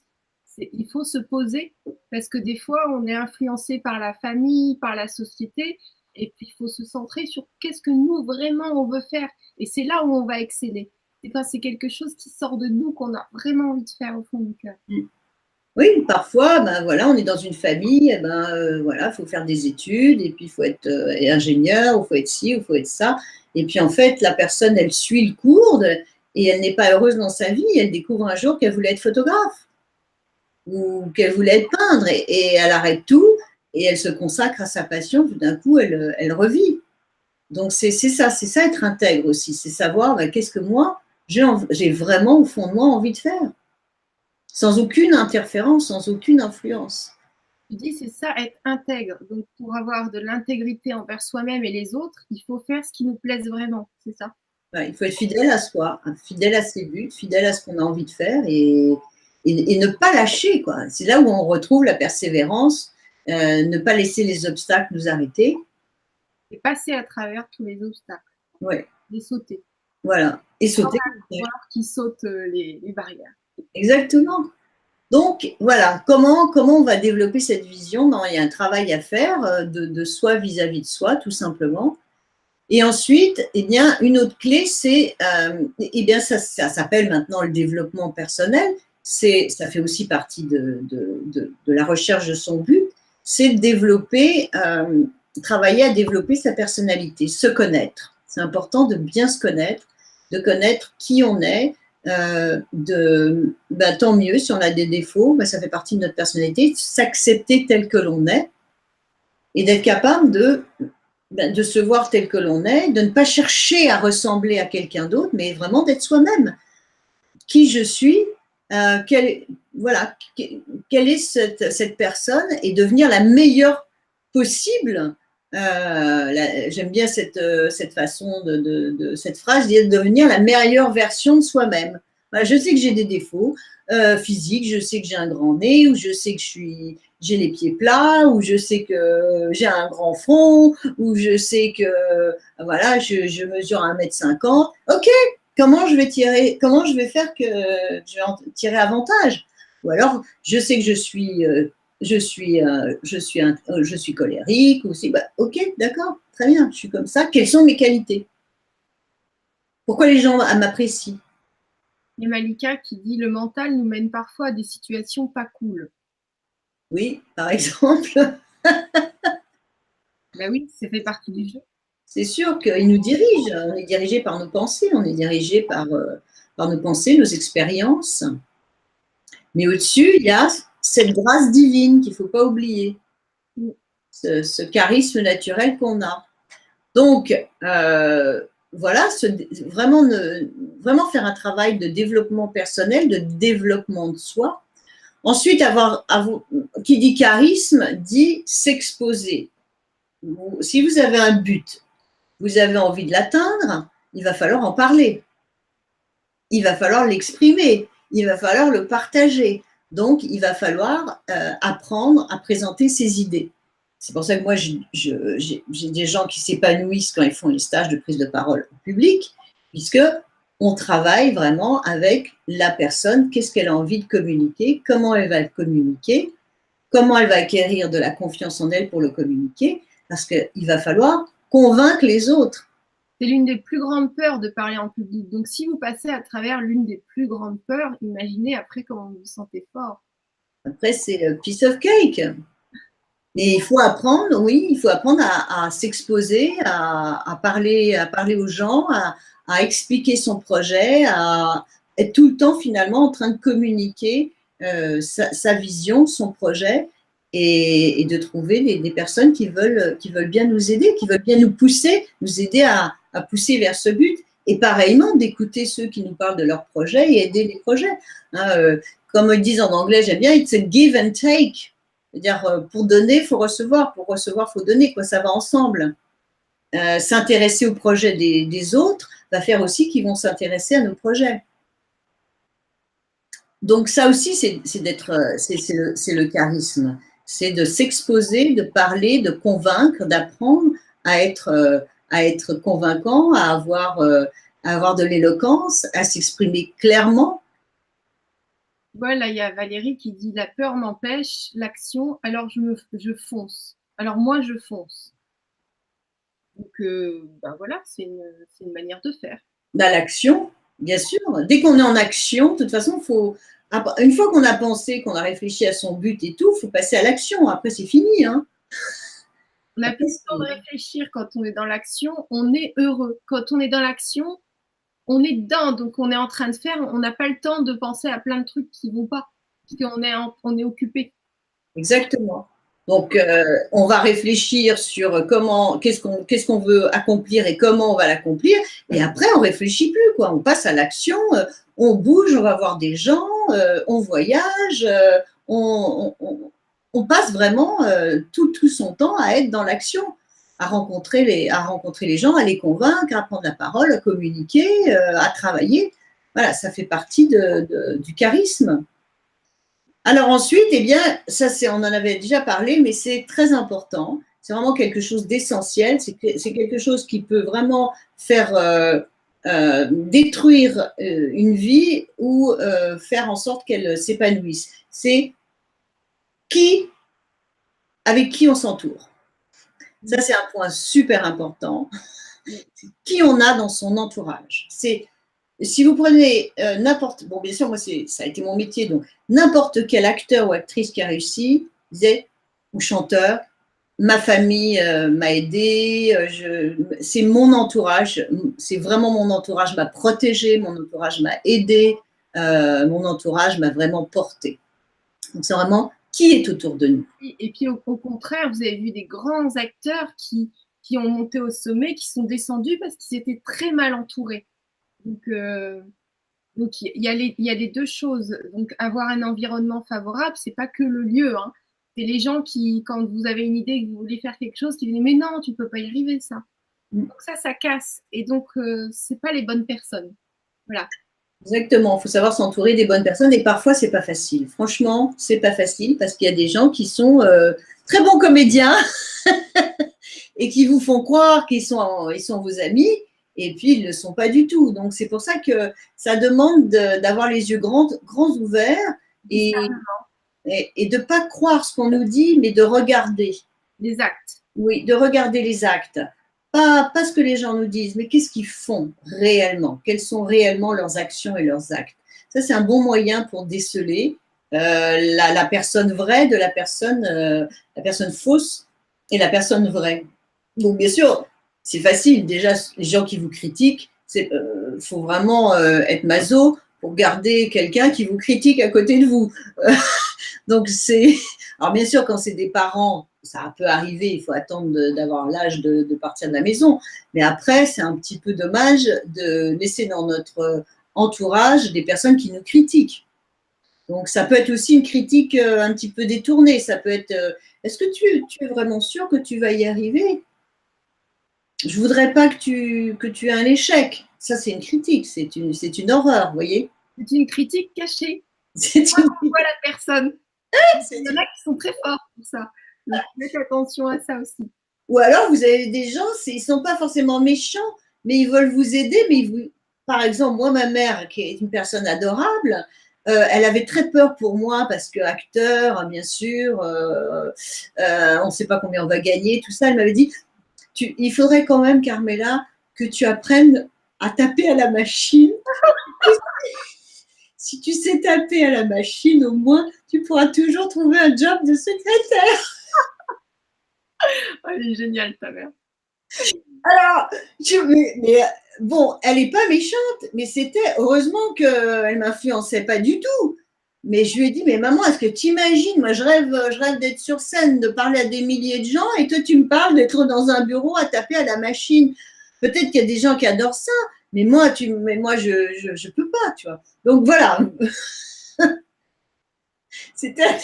Il faut se poser parce que des fois, on est influencé par la famille, par la société, et puis il faut se centrer sur qu'est-ce que nous vraiment on veut faire. Et c'est là où on va exceller. C'est quand c'est quelque chose qui sort de nous qu'on a vraiment envie de faire au fond du cœur. Oui, parfois, ben voilà, on est dans une famille, et ben voilà, il faut faire des études, et puis il faut être ingénieur, ou il faut être ci, ou il faut être ça. Et puis en fait, la personne, elle suit le cours et elle n'est pas heureuse dans sa vie. Elle découvre un jour qu'elle voulait être photographe ou qu'elle voulait être peintre, et elle arrête tout et elle se consacre à sa passion. Tout d'un coup, elle revit. Donc c'est ça être intègre aussi, c'est savoir ben, qu'est-ce que moi j'ai vraiment au fond de moi envie de faire. Sans aucune interférence, sans aucune influence. Tu dis, c'est ça, être intègre. Donc, pour avoir de l'intégrité envers soi-même et les autres, il faut faire ce qui nous plaise vraiment, c'est ça? Ouais, il faut être fidèle à soi, hein, fidèle à ses buts, fidèle à ce qu'on a envie de faire et ne pas lâcher, quoi. C'est là où on retrouve la persévérance, ne pas laisser les obstacles nous arrêter. Et passer à travers tous les obstacles. Ouais. Les sauter. Voilà. Et sauter. Voir qui saute les barrières. Exactement. Donc, voilà, comment on va développer cette vision? Ben, il y a un travail à faire de soi vis-à-vis de soi, tout simplement. Et ensuite, eh bien, une autre clé, c'est, eh bien, ça s'appelle maintenant le développement personnel. Ça fait aussi partie de la recherche de son but. C'est de développer, travailler à développer sa personnalité, se connaître. C'est important de bien se connaître, de connaître qui on est. Ben, tant mieux si on a des défauts, ben, ça fait partie de notre personnalité, s'accepter tel que l'on est et d'être capable de se voir tel que l'on est, de ne pas chercher à ressembler à quelqu'un d'autre, mais vraiment d'être soi-même. Qui je suis, voilà, quelle est cette personne et devenir la meilleure possible. J'aime bien cette façon cette phrase, devenir la meilleure version de soi-même. Voilà, je sais que j'ai des défauts physiques, je sais que j'ai un grand nez, ou je sais que j'ai les pieds plats, ou je sais que j'ai un grand front, ou je sais que voilà, je mesure 1,50 m. Ok, comment je vais faire que je vais en tirer avantage? Ou alors, je sais que je suis colérique, ou si, bah, ok, d'accord, très bien, je suis comme ça. Quelles sont mes qualités? Pourquoi les gens m'apprécient? Et Malika qui dit, le mental nous mène parfois à des situations pas cool. Oui, par exemple. Ben oui, ça fait partie du jeu. C'est sûr qu'il nous dirige. On est dirigé par nos pensées, on est dirigé par nos pensées, nos expériences. Mais au-dessus, il y a cette grâce divine qu'il ne faut pas oublier, ce charisme naturel qu'on a. Donc, voilà, vraiment faire un travail de développement personnel, de développement de soi. Ensuite, qui dit charisme, dit s'exposer. Si vous avez un but, vous avez envie de l'atteindre, il va falloir en parler. Il va falloir l'exprimer. Il va falloir le partager. Donc, il va falloir apprendre à présenter ses idées. C'est pour ça que moi, j'ai des gens qui s'épanouissent quand ils font les stages de prise de parole en public, puisque on travaille vraiment avec la personne, qu'est-ce qu'elle a envie de communiquer, comment elle va le communiquer, comment elle va acquérir de la confiance en elle pour le communiquer, parce qu'il va falloir convaincre les autres. C'est l'une des plus grandes peurs de parler en public. Donc, si vous passez à travers l'une des plus grandes peurs, imaginez après comment vous vous sentez fort. Après, c'est le piece of cake. Et il faut apprendre, oui, il faut apprendre à s'exposer, à parler aux gens, à expliquer son projet, à être tout le temps finalement en train de communiquer sa vision, son projet, et de trouver des personnes qui veulent bien nous aider, qui veulent bien nous pousser, nous aider à pousser vers ce but. Et pareillement, d'écouter ceux qui nous parlent de leur projet et aider les projets. Hein, comme ils disent en anglais, j'aime bien, it's a give and take. C'est-à-dire, pour donner, il faut recevoir. Pour recevoir, il faut donner. Quoi, ça va ensemble. S'intéresser aux projets des autres va faire aussi qu'ils vont s'intéresser à nos projets. Donc, ça aussi, c'est le charisme. C'est de s'exposer, de parler, de convaincre, d'apprendre à être convaincant, à avoir à avoir de l'éloquence, à s'exprimer clairement. Voilà, il y a Valérie qui dit la peur m'empêche l'action, alors je fonce. Alors moi, je fonce. Donc, ben voilà, c'est une manière de faire. Dans l'action, bien sûr. Dès qu'on est en action, de toute façon, une fois qu'on a pensé, qu'on a réfléchi à son but et tout, il faut passer à l'action. Après, c'est fini. Hein. On n'a plus le temps de réfléchir quand on est dans l'action, on est heureux. Quand on est dans l'action, on est dedans, donc on est en train de faire, on n'a pas le temps de penser à plein de trucs qui ne vont pas, parce qu'on est occupé. Exactement. Donc, on va réfléchir sur qu'est-ce qu'on veut accomplir et comment on va l'accomplir. Et après, on réfléchit plus, quoi. On passe à l'action, on bouge, on va voir des gens, on voyage, on passe vraiment tout son temps à être dans l'action, à rencontrer les gens, à les convaincre, à prendre la parole, à communiquer, à travailler. Voilà, ça fait partie du charisme. Alors ensuite, eh bien, on en avait déjà parlé, mais c'est très important. C'est vraiment quelque chose d'essentiel. C'est quelque chose qui peut vraiment faire détruire une vie ou faire en sorte qu'elle s'épanouisse. C'est avec qui on s'entoure. Ça, c'est un point super important. Qui on a dans son entourage. Si vous prenez bon, bien sûr, moi, ça a été mon métier, donc n'importe quel acteur ou actrice qui a réussi, ou chanteur, ma famille m'a aidé, c'est mon entourage, c'est vraiment mon entourage m'a protégé, mon entourage m'a aidé, mon entourage m'a vraiment porté. Donc, c'est vraiment qui est autour de nous. Et puis, au contraire, vous avez vu des grands acteurs qui ont monté au sommet, qui sont descendus parce qu'ils étaient très mal entourés. Donc, il y a les deux choses. Donc, avoir un environnement favorable, c'est pas que le lieu. Hein. C'est les gens qui, quand vous avez une idée que vous voulez faire quelque chose, qui disent mais non, tu peux pas y arriver ça. Donc ça casse. Et donc, c'est pas les bonnes personnes. Voilà. Exactement, il faut savoir s'entourer des bonnes personnes et parfois c'est pas facile. Franchement, c'est pas facile parce qu'il y a des gens qui sont très bons comédiens et qui vous font croire qu'ils sont vos amis et puis ils ne le sont pas du tout. Donc c'est pour ça que ça demande d'avoir les yeux grands ouverts et de ne pas croire ce qu'on nous dit, mais de regarder. Les actes. Oui, de regarder les actes. Pas ce que les gens nous disent, mais qu'est-ce qu'ils font réellement? Quelles sont réellement leurs actions et leurs actes? Ça, c'est un bon moyen pour déceler la personne vraie de la personne fausse et la personne vraie. Donc, bien sûr, c'est facile. Déjà, les gens qui vous critiquent, il faut vraiment être maso pour garder quelqu'un qui vous critique à côté de vous. Donc, alors bien sûr, quand c'est des parents, ça peut arriver, il faut attendre d'avoir l'âge de partir de la maison. Mais après, c'est un petit peu dommage de laisser dans notre entourage des personnes qui nous critiquent. Donc, ça peut être aussi une critique un petit peu détournée. Ça peut être, est-ce que tu es vraiment sûr que tu vas y arriver? Je voudrais pas que tu aies un échec. Ça, c'est une critique, c'est une horreur, vous voyez? C'est une critique cachée. C'est une... On voit la personne. Il y en a qui sont très forts pour ça. Donc, faites attention à ça aussi. Ou alors, vous avez des gens, ils ne sont pas forcément méchants, mais ils veulent vous aider. Par exemple, moi, ma mère, qui est une personne adorable, elle avait très peur pour moi parce que acteur, bien sûr, on ne sait pas combien on va gagner, tout ça. Elle m'avait dit, il faudrait quand même, Carmela, que tu apprennes à taper à la machine. Si tu sais taper à la machine, au moins, tu pourras toujours trouver un job de secrétaire. Elle est géniale, ta mère. Alors, bon, elle n'est pas méchante, mais heureusement qu'elle ne m'influençait pas du tout. Mais je lui ai dit, mais maman, est-ce que tu imagines, moi je rêve d'être sur scène, de parler à des milliers de gens, et toi tu me parles d'être dans un bureau à taper à la machine. Peut-être qu'il y a des gens qui adorent ça, mais moi, je peux pas, tu vois. Donc voilà. C'était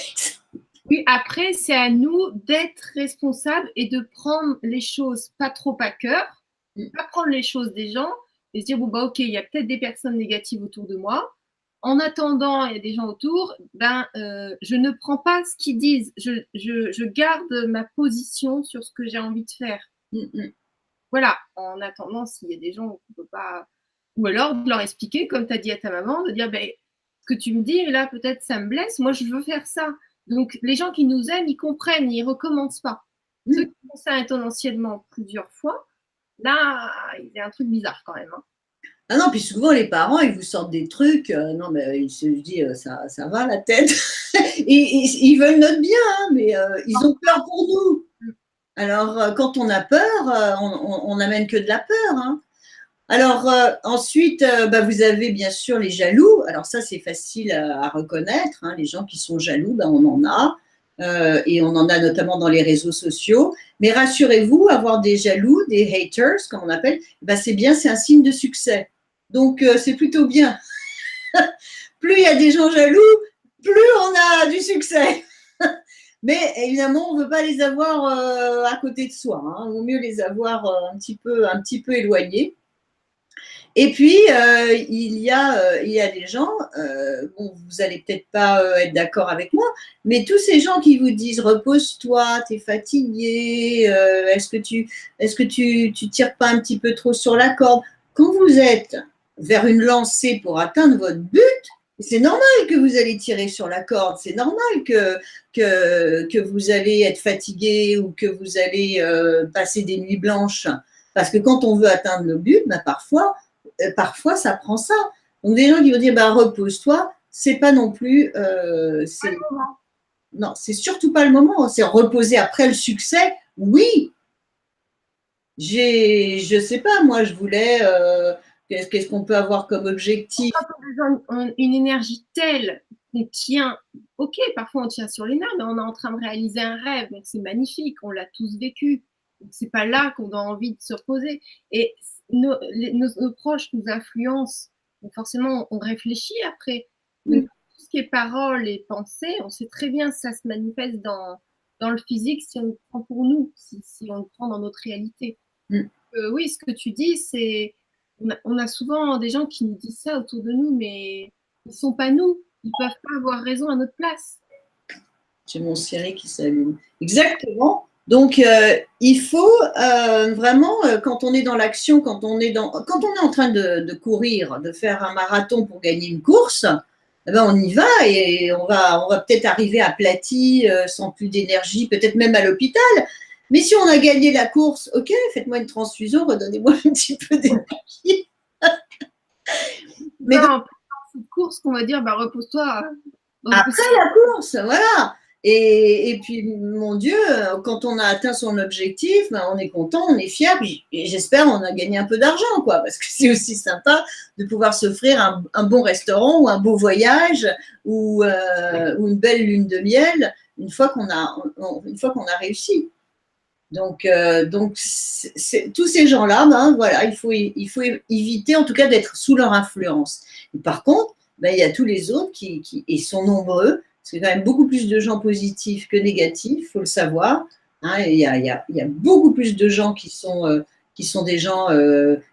Oui, après, c'est à nous d'être responsables et de prendre les choses pas trop à cœur, pas prendre les choses des gens et se dire, bon, bah, ok, il y a peut-être des personnes négatives autour de moi. En attendant, il y a des gens autour, je ne prends pas ce qu'ils disent. Je garde ma position sur ce que j'ai envie de faire. Voilà, en attendant, s'il y a des gens qu'on ne peut pas Ou alors de leur expliquer, comme tu as dit à ta maman, de dire, ben, ce que tu me dis, là, peut-être ça me blesse, moi, je veux faire ça. Donc, les gens qui nous aiment, ils comprennent, ils ne recommencent pas. Ceux qui font ça intentionnellement plusieurs fois, là, il y a un truc bizarre quand même. Hein. Ah non, puis souvent les parents, ils vous sortent des trucs, non mais ils se disent ça va la tête. Ils veulent notre bien, hein, mais ils ont peur pour nous. Alors quand on a peur, on n'amène que de la peur. Hein. Alors ensuite, bah, vous avez bien sûr les jaloux. Alors ça c'est facile à reconnaître. Hein. Les gens qui sont jaloux, bah, on en a. Et on en a notamment dans les réseaux sociaux. Mais rassurez-vous, avoir des jaloux, des haters, comme on appelle, bah, c'est bien, c'est un signe de succès. Donc, c'est plutôt bien. Plus il y a des gens jaloux, plus on a du succès. Mais évidemment, on ne veut pas les avoir à côté de soi. Hein. Il vaut mieux les avoir un petit peu éloignés. Et puis, il y a des gens, bon, vous n'allez peut-être pas être d'accord avec moi, mais tous ces gens qui vous disent repose-toi, tu es fatigué, est-ce que tu tires pas un petit peu trop sur la corde? Quand vous êtes vers une lancée pour atteindre votre but, c'est normal que vous allez tirer sur la corde, c'est normal que vous allez être fatigué ou que vous allez passer des nuits blanches. Parce que quand on veut atteindre le but, ben parfois ça prend ça. Donc des gens qui vont dire bah, repose-toi, c'est pas non plus non, c'est surtout pas le moment. C'est reposer après le succès. Oui, je sais pas, moi je voulais qu'est-ce qu'on peut avoir comme objectif? Quand on a une énergie telle qu'on tient, ok, parfois on tient sur les nerfs, mais on est en train de réaliser un rêve, donc c'est magnifique, on l'a tous vécu. C'est pas là qu'on a envie de se reposer. Et nos proches nous influencent, donc forcément on réfléchit après. Donc, tout ce qui est parole et pensée, on sait très bien que ça se manifeste dans le physique si on le prend pour nous, si on le prend dans notre réalité. Oui, ce que tu dis, c'est on a souvent des gens qui nous disent ça autour de nous, mais ils ne sont pas nous. Ils ne peuvent pas avoir raison à notre place. J'ai mon Siri qui s'allume. Exactement. Donc, il faut vraiment, quand on est dans l'action, quand on est en train de courir, de faire un marathon pour gagner une course, eh ben on y va et on va peut-être arriver aplati, sans plus d'énergie, peut-être même à l'hôpital. Mais si on a gagné la course, ok, faites-moi une transfusion, redonnez-moi un petit peu d'énergie. Mais non, cette course qu'on va dire, bah, repose-toi. Après la course, voilà. Et puis, mon Dieu, quand on a atteint son objectif, ben, on est content, on est fier. Et j'espère on a gagné un peu d'argent, quoi, parce que c'est aussi sympa de pouvoir s'offrir un bon restaurant ou un beau voyage ou une belle lune de miel une fois qu'on a réussi. Donc tous ces gens-là, ben, voilà, il faut éviter en tout cas d'être sous leur influence. Et par contre, ben, il y a tous les autres et sont nombreux, parce qu'il y a quand même beaucoup plus de gens positifs que négatifs, il faut le savoir. Hein, il y a beaucoup plus de gens qui sont des gens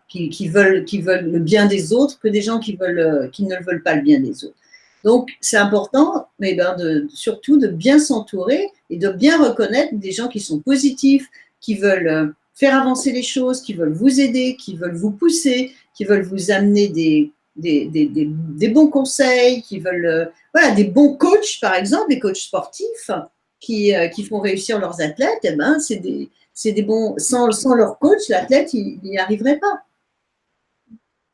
qui veulent le bien des autres que des gens qui ne veulent pas le bien des autres. Donc, c'est important, mais ben surtout de bien s'entourer et de bien reconnaître des gens qui sont positifs, qui veulent faire avancer les choses, qui veulent vous aider, qui veulent vous pousser, qui veulent vous amener des bons conseils, qui veulent, voilà, des bons coachs, par exemple, des coachs sportifs qui font réussir leurs athlètes. Eh ben, c'est des bons, sans leur coach, l'athlète, il n'y arriverait pas.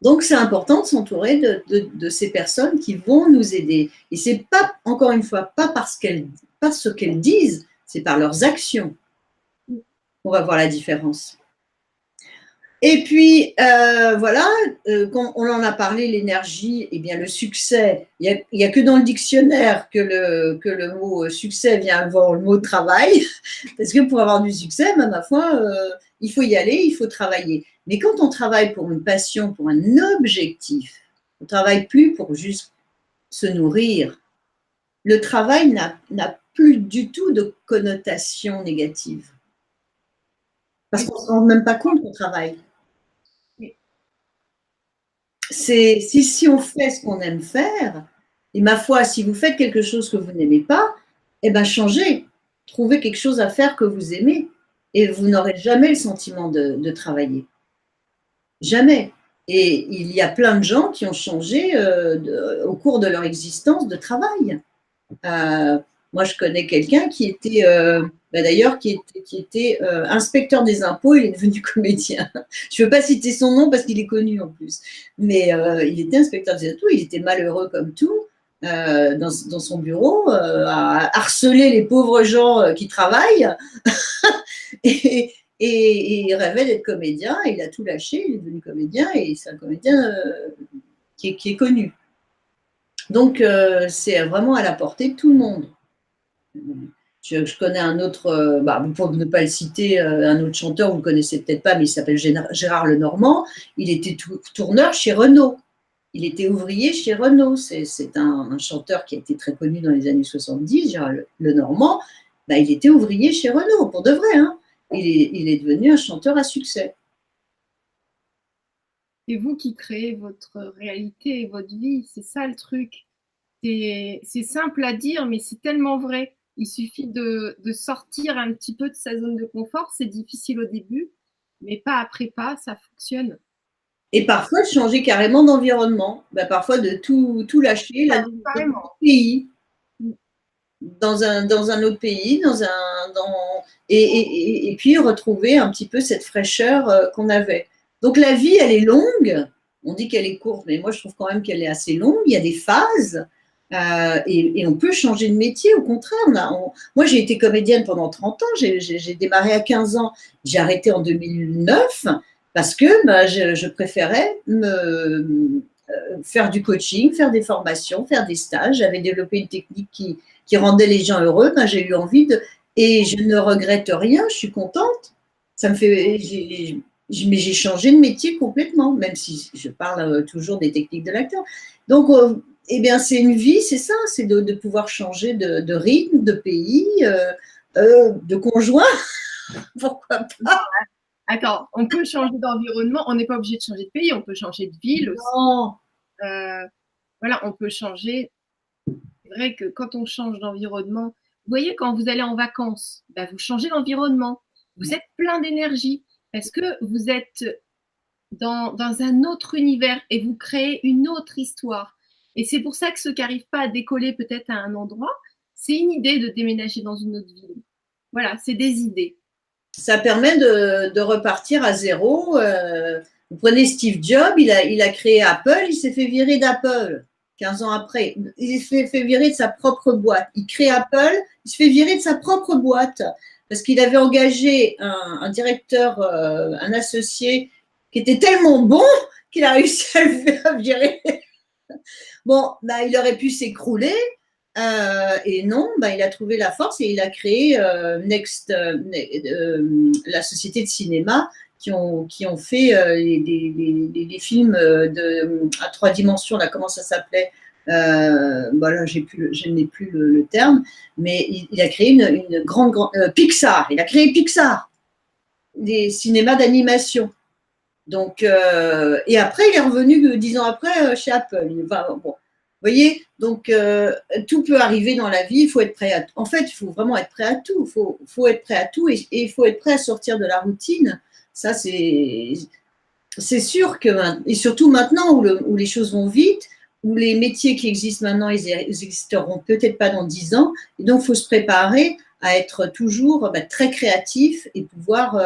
Donc, c'est important de s'entourer de ces personnes qui vont nous aider. Et c'est pas, encore une fois, pas parce ce qu'elles disent, c'est par leurs actions. On va voir la différence. Et puis, voilà, on en a parlé, l'énergie, eh bien, le succès, il n'y a que dans le dictionnaire que le mot succès vient avant le mot travail, parce que pour avoir du succès, ben, ma foi, il faut y aller, il faut travailler. Mais quand on travaille pour une passion, pour un objectif, on ne travaille plus pour juste se nourrir. Le travail n'a plus du tout de connotation négative. Parce qu'on ne se rend même pas compte qu'on travaille. Si on fait ce qu'on aime faire, et ma foi, si vous faites quelque chose que vous n'aimez pas, eh ben changez, trouvez quelque chose à faire que vous aimez, et vous n'aurez jamais le sentiment de travailler. Jamais. Et il y a plein de gens qui ont changé au cours de leur existence de travail. Moi, je connais quelqu'un qui était, d'ailleurs, qui était inspecteur des impôts, il est devenu comédien. Je ne veux pas citer son nom parce qu'il est connu en plus. Mais il était inspecteur des impôts, il était malheureux comme tout. Dans son bureau, à harceler les pauvres gens qui travaillent. Et il rêvait d'être comédien, il a tout lâché, il est devenu comédien et c'est un comédien qui est connu. Donc, c'est vraiment à la portée de tout le monde. Je connais un autre, pour ne pas le citer, un autre chanteur, vous ne le connaissez peut-être pas, mais il s'appelle Gérard Lenormand. Il était tourneur chez Renault. Il était ouvrier chez Renault. C'est un chanteur qui a été très connu dans les années 70, Gérard Lenormand. Il était ouvrier chez Renault, pour de vrai. Hein. Il est devenu un chanteur à succès. C'est vous qui créez votre réalité et votre vie, c'est ça le truc. C'est simple à dire, mais c'est tellement vrai. Il suffit de sortir un petit peu de sa zone de confort. C'est difficile au début, mais pas après pas, ça fonctionne. Et parfois, de changer carrément d'environnement. Parfois, de tout lâcher, là, dans un pays, dans un autre pays, et puis retrouver un petit peu cette fraîcheur qu'on avait. Donc, la vie, elle est longue. On dit qu'elle est courte, mais moi, je trouve quand même qu'elle est assez longue. Il y a des phases. Et on peut changer de métier, au contraire. Moi, j'ai été comédienne pendant 30 ans, j'ai démarré à 15 ans, j'ai arrêté en 2009 parce que je préférais faire du coaching, faire des formations, faire des stages. J'avais développé une technique qui rendait les gens heureux. J'ai eu envie et je ne regrette rien, je suis contente. Ça me fait, mais j'ai changé de métier complètement, même si je parle toujours des techniques de l'acteur. Donc, eh bien, c'est une vie, c'est ça, c'est de pouvoir changer de rythme, de pays, de conjoint. Pourquoi pas? Attends, on peut changer d'environnement, on n'est pas obligé de changer de pays, on peut changer de ville aussi. Voilà, on peut changer. C'est vrai que quand on change d'environnement, vous voyez, quand vous allez en vacances, vous changez d'environnement, vous êtes plein d'énergie parce que vous êtes dans un autre univers et vous créez une autre histoire. Et c'est pour ça que ceux qui n'arrivent pas à décoller peut-être à un endroit, c'est une idée de déménager dans une autre ville. Voilà, c'est des idées. Ça permet de repartir à zéro. Vous prenez Steve Jobs, il a créé Apple, il s'est fait virer d'Apple 15 ans après. Il s'est fait virer de sa propre boîte. Il crée Apple, il se fait virer de sa propre boîte parce qu'il avait engagé un directeur, un associé qui était tellement bon qu'il a réussi à le faire virer. Bon, il aurait pu s'écrouler. Et non, il a trouvé la force et il a créé la société de cinéma qui ont fait les films à 3 dimensions. Là, comment ça s'appelait là, je n'ai plus le terme, mais il a créé une grande Pixar. Il a créé Pixar, des cinémas d'animation. Donc, et après, il est revenu 10 ans après chez Apple. Enfin, bon. Vous voyez, donc tout peut arriver dans la vie, il faut être prêt à tout. En fait, il faut vraiment être prêt à tout. Il faut être prêt à tout et il faut être prêt à sortir de la routine. Ça, c'est sûr que, et surtout maintenant où les choses vont vite, où les métiers qui existent maintenant, ils existeront peut-être pas dans 10 ans. Et donc, il faut se préparer à être toujours très créatif et pouvoir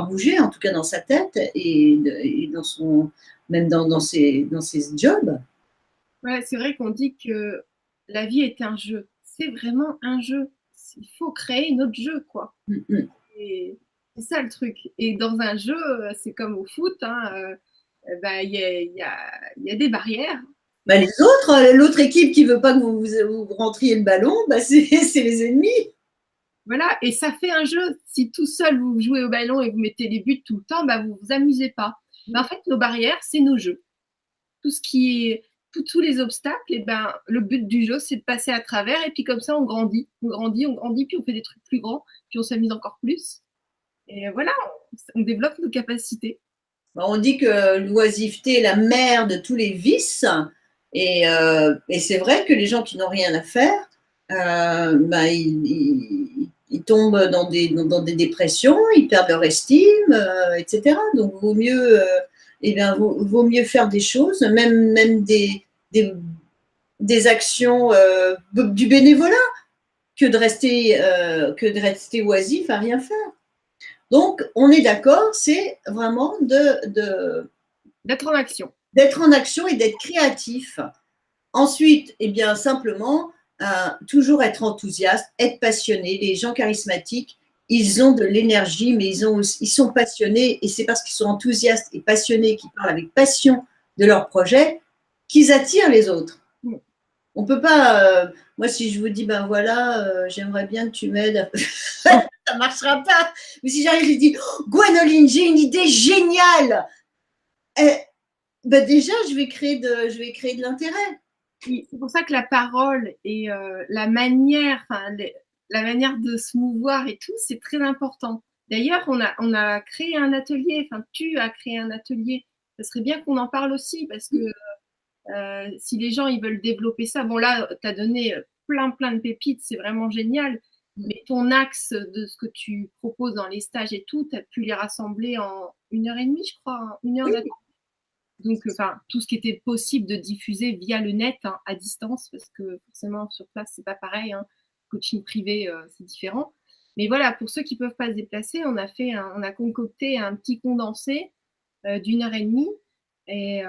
bouger, en tout cas dans sa tête et même dans ses jobs. Ouais, c'est vrai qu'on dit que la vie est un jeu. C'est vraiment un jeu. Il faut créer notre jeu, quoi. C'est ça le truc. Et dans un jeu, c'est comme au foot, il y a des barrières. Les autres, l'autre équipe qui ne veut pas que vous rentriez le ballon, c'est les ennemis. Voilà, et ça fait un jeu. Si tout seul vous jouez au ballon et vous mettez les buts tout le temps, vous vous amusez pas. En fait, nos barrières, c'est nos jeux. Tout ce qui est tous les obstacles, le but du jeu, c'est de passer à travers et puis comme ça, on grandit, puis on fait des trucs plus grands, puis on s'amuse encore plus. Et voilà, on développe nos capacités. On dit que l'oisiveté est la mère de tous les vices et c'est vrai que les gens qui n'ont rien à faire, ils tombent dans des dépressions, ils perdent leur estime, etc. Donc, vaut mieux eh bien, vaut mieux faire des choses, même des actions, du bénévolat, que de rester oisif à rien faire. Donc, on est d'accord, c'est vraiment d'être en action. D'être en action et d'être créatif. Ensuite, eh bien, simplement, toujours être enthousiaste, être passionné. Les gens charismatiques, ils ont de l'énergie, mais ils sont passionnés, et c'est parce qu'ils sont enthousiastes et passionnés, qu'ils parlent avec passion de leur projet, qu'ils attirent les autres. On ne peut pas, moi si je vous dis, ben voilà, j'aimerais bien que tu m'aides, ça ne marchera pas. Mais si j'arrive, je dis, oh, Gwénoline, j'ai une idée géniale. Ben déjà, je vais créer de l'intérêt. C'est pour ça que la parole et la manière de se mouvoir et tout, c'est très important. D'ailleurs, on a créé un atelier, enfin, tu as créé un atelier. Ce serait bien qu'on en parle aussi parce que si les gens ils veulent développer ça, bon là, tu as donné plein de pépites, c'est vraiment génial. Mais ton axe de ce que tu proposes dans les stages et tout, tu as pu les rassembler en 1h30, je crois, hein, 1 heure Oui. d'attente. Donc, enfin, tout ce qui était possible de diffuser via le net, hein, à distance, parce que forcément, sur place, c'est pas pareil. Hein. Coaching privé, c'est différent. Mais voilà, pour ceux qui peuvent pas se déplacer, on a concocté un petit condensé d'1h30. Et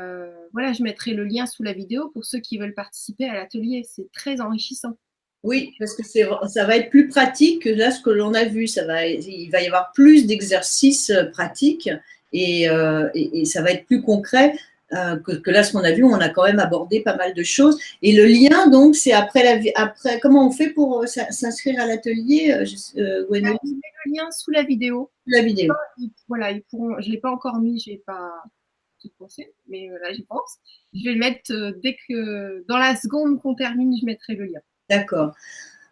voilà, je mettrai le lien sous la vidéo pour ceux qui veulent participer à l'atelier. C'est très enrichissant. Oui, parce que ça va être plus pratique que là ce que l'on a vu. Il va y avoir plus d'exercices pratiques et ça va être plus concret que là ce qu'on a vu. On a quand même abordé pas mal de choses. Et le lien, donc, c'est après comment on fait pour s'inscrire à l'atelier, Gwénoline? Je mets le lien sous la vidéo. La vidéo. Voilà, ils pourront. Je l'ai pas encore mis, j'ai pas tout pensé, mais là j'y pense. Je vais le mettre dès que dans la seconde qu'on termine, je mettrai le lien. D'accord.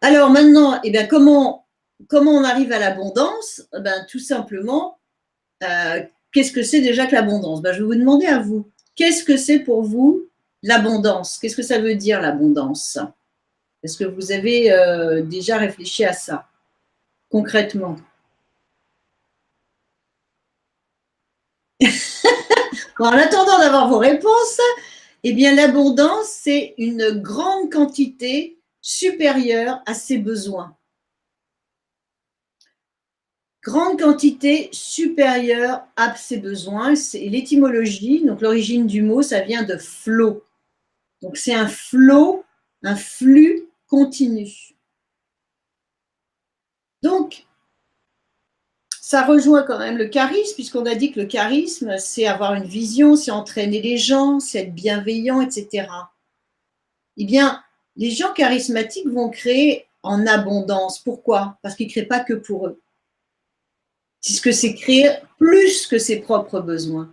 Alors maintenant, eh bien, comment on arrive à l'abondance? Ben, tout simplement, qu'est-ce que c'est déjà que l'abondance? Ben, je vais vous demander à vous, qu'est-ce que c'est pour vous l'abondance? Qu'est-ce que ça veut dire l'abondance? Est-ce que vous avez déjà réfléchi à ça concrètement? Bon, en attendant d'avoir vos réponses, eh bien, l'abondance, c'est une grande quantité supérieure à ses besoins. Grande quantité supérieure à ses besoins. C'est l'étymologie, donc l'origine du mot, ça vient de flot. Donc c'est un flot, un flux continu. Donc, ça rejoint quand même le charisme, puisqu'on a dit que le charisme, c'est avoir une vision, c'est entraîner les gens, c'est être bienveillant, etc. Eh bien, les gens charismatiques vont créer en abondance. Pourquoi? Parce qu'ils ne créent pas que pour eux. Puisque c'est créer plus que ses propres besoins.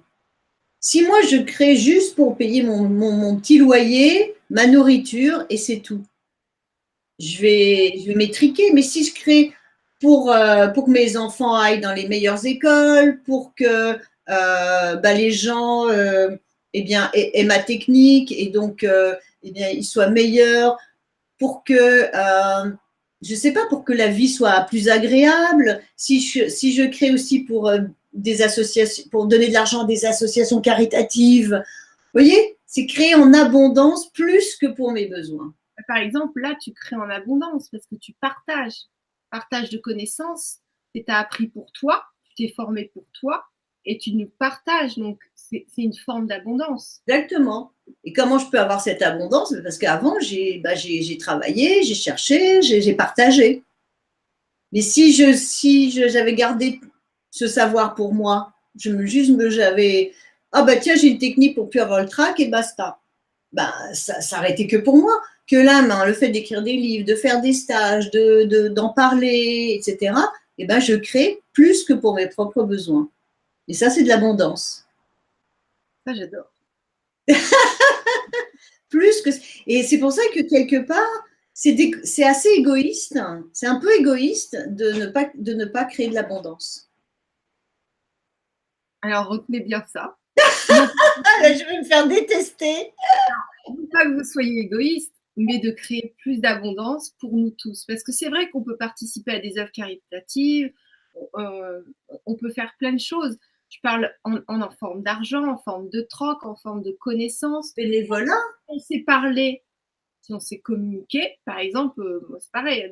Si moi, je crée juste pour payer mon petit loyer, ma nourriture, et c'est tout, je vais m'étriquer. Mais si je crée pour que mes enfants aillent dans les meilleures écoles, pour que les gens eh bien, aient ma technique et donc eh bien, ils soient meilleurs, pour que, je ne sais pas, pour que la vie soit plus agréable, si je crée aussi pour des associations, pour donner de l'argent à des associations caritatives, vous voyez, c'est créer en abondance plus que pour mes besoins. Par exemple, là, tu crées en abondance parce que tu partages de connaissances que tu as appris pour toi, tu t'es formé pour toi et tu nous partages. Donc, c'est une forme d'abondance. Exactement. Et comment je peux avoir cette abondance? Parce qu'avant, j'ai travaillé, j'ai cherché, j'ai partagé. Mais si j'avais gardé ce savoir pour moi, j'avais, ah bah tiens, j'ai une technique pour plus avoir le trac et basta. Ben, ça s'arrêtait que pour moi. Que là, le fait d'écrire des livres, de faire des stages, d'en parler, etc., eh ben, je crée plus que pour mes propres besoins. Et ça, c'est de l'abondance. Ça, j'adore. Plus que, et c'est pour ça que quelque part, c'est assez égoïste, c'est un peu égoïste de ne pas créer de l'abondance. Alors, retenez bien ça. Je vais me faire détester. Non pas que vous soyez égoïste, mais de créer plus d'abondance pour nous tous. Parce que c'est vrai qu'on peut participer à des œuvres caritatives, on peut faire plein de choses. Tu parles en forme d'argent, en forme de troc, en forme de connaissances. Bénévolat. On s'est parlé, si on s'est communiqué, par exemple, moi c'est pareil,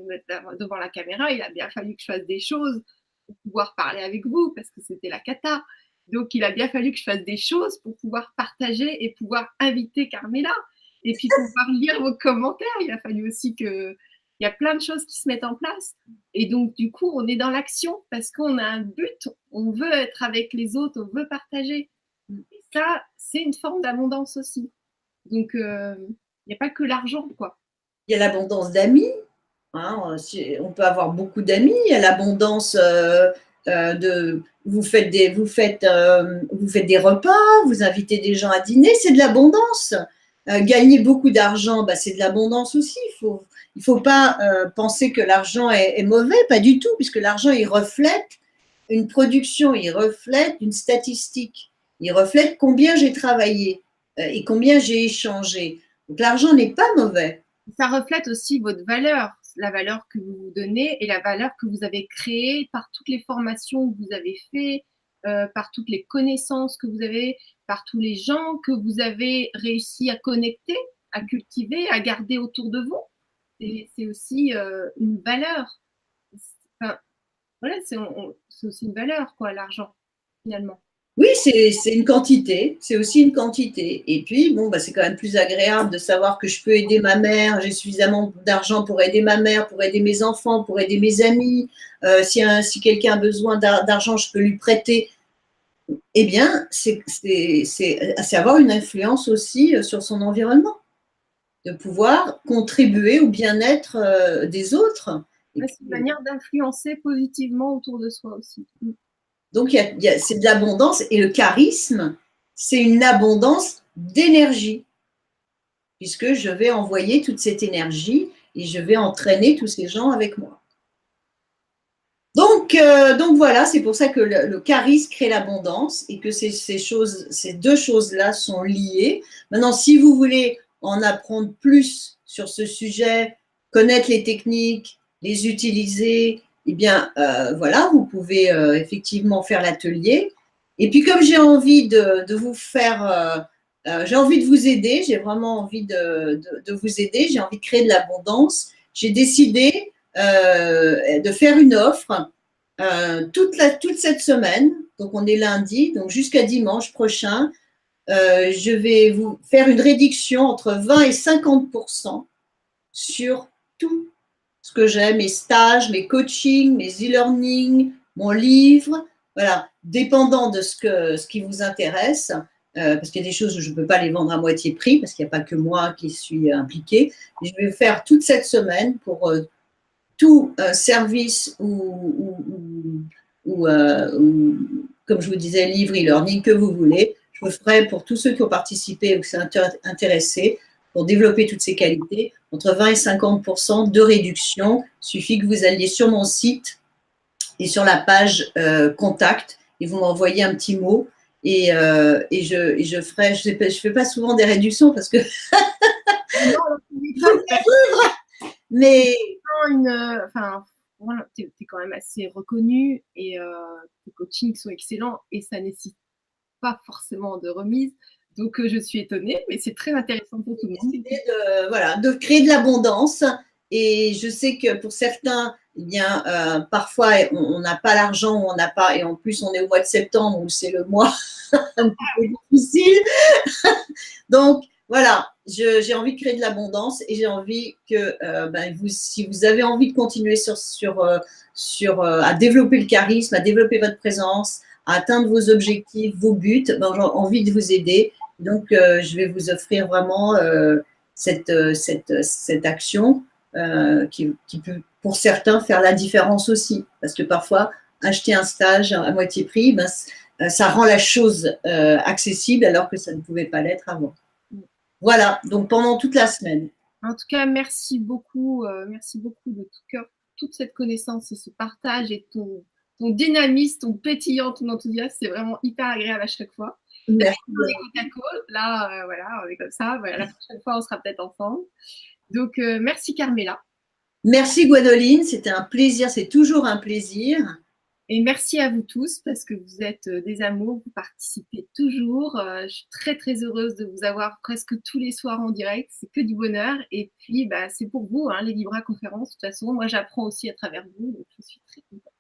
devant la caméra, il a bien fallu que je fasse des choses pour pouvoir parler avec vous, parce que c'était la cata. Donc, il a bien fallu que je fasse des choses pour pouvoir partager et pouvoir inviter Carmela. Et puis, pouvoir lire vos commentaires. Il a fallu aussi que… Il y a plein de choses qui se mettent en place. Et donc, du coup, on est dans l'action parce qu'on a un but. On veut être avec les autres, on veut partager. Et ça, c'est une forme d'abondance aussi. Donc, il n'y a pas que l'argent, quoi. Il y a l'abondance d'amis. Hein, on peut avoir beaucoup d'amis. Il y a l'abondance de… Vous faites des repas, vous invitez des gens à dîner, c'est de l'abondance. Gagner beaucoup d'argent, bah, c'est de l'abondance aussi. Il faut pas penser que l'argent est mauvais, pas du tout, puisque l'argent, il reflète une production, il reflète une statistique, il reflète combien j'ai travaillé et combien j'ai échangé. Donc l'argent n'est pas mauvais. Ça reflète aussi votre valeur, la valeur que vous vous donnez et la valeur que vous avez créée par toutes les formations que vous avez faites, par toutes les connaissances que vous avez, par tous les gens que vous avez réussi à connecter, à cultiver, à garder autour de vous. C'est aussi une valeur. Enfin, voilà, c'est aussi une valeur, quoi, l'argent, finalement. Oui, c'est une quantité, c'est aussi une quantité. Et puis, bon, bah, c'est quand même plus agréable de savoir que je peux aider ma mère, j'ai suffisamment d'argent pour aider ma mère, pour aider mes enfants, pour aider mes amis. Si quelqu'un a besoin d'argent, je peux lui prêter. Eh bien, c'est avoir une influence aussi sur son environnement, de pouvoir contribuer au bien-être des autres. C'est une manière d'influencer positivement autour de soi aussi. Donc, c'est de l'abondance et le charisme, c'est une abondance d'énergie, puisque je vais envoyer toute cette énergie et je vais entraîner tous ces gens avec moi. Donc voilà, c'est pour ça que le charisme crée l'abondance et que ces deux choses-là sont liées. Maintenant, si vous voulez en apprendre plus sur ce sujet, connaître les techniques, les utiliser, eh bien, voilà, vous pouvez effectivement faire l'atelier. Et puis, comme j'ai envie de vous faire, j'ai envie de vous aider, j'ai vraiment envie de vous aider, j'ai envie de créer de l'abondance, j'ai décidé de faire une offre toute cette semaine. Donc, on est lundi, donc jusqu'à dimanche prochain, je vais vous faire une réduction entre 20 et 50% sur tout ce que j'ai, mes stages, mes coachings, mes e-learning, mon livre, voilà, dépendant de ce qui vous intéresse, parce qu'il y a des choses où je ne peux pas les vendre à moitié prix, parce qu'il n'y a pas que moi qui suis impliquée. Et je vais faire toute cette semaine pour tout service ou comme je vous disais, livre, e-learning, que vous voulez. Je le ferai pour tous ceux qui ont participé ou qui sont intéressés pour développer toutes ces qualités. Entre 20 et 50% de réduction. Il suffit que vous alliez sur mon site et sur la page contact et vous m'envoyez un petit mot et je ferai, je fais pas souvent des réductions parce que mais enfin, voilà, tu es quand même assez reconnu et tes coachings sont excellents et ça nécessite pas forcément de remise. Donc, je suis étonnée, mais c'est très intéressant pour tout le monde. De créer de l'abondance. Et je sais que pour certains, eh bien, parfois, on n'a pas l'argent, on n'a pas, et en plus, on est au mois de septembre où c'est le mois un petit peu difficile. Donc, voilà, j'ai envie de créer de l'abondance et j'ai envie que, si vous avez envie de continuer à développer le charisme, à développer votre présence, à atteindre vos objectifs, vos buts, j'ai envie de vous aider. Donc, je vais vous offrir vraiment cette action qui peut, pour certains, faire la différence aussi. Parce que parfois, acheter un stage à moitié prix, ça rend la chose accessible alors que ça ne pouvait pas l'être avant. Voilà, donc pendant toute la semaine. En tout cas, merci beaucoup de tout cœur, toute cette connaissance et ce partage et ton dynamisme, ton pétillant, ton enthousiasme, c'est vraiment hyper agréable à chaque fois. Merci. Là, voilà, on est comme ça. Voilà, la prochaine fois, on sera peut-être ensemble. Donc, merci Carmela. Merci Gwendoline, c'était un plaisir, c'est toujours un plaisir. Et merci à vous tous parce que vous êtes des amours, vous participez toujours. Je suis très très heureuse de vous avoir presque tous les soirs en direct. C'est que du bonheur. Et puis, bah, c'est pour vous, hein, les Libra conférences. De toute façon, moi, j'apprends aussi à travers vous. Donc, je suis très contente.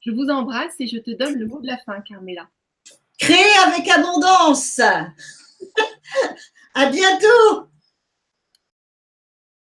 Je vous embrasse et je te donne le mot de la fin, Carmela. Créer avec abondance. À bientôt.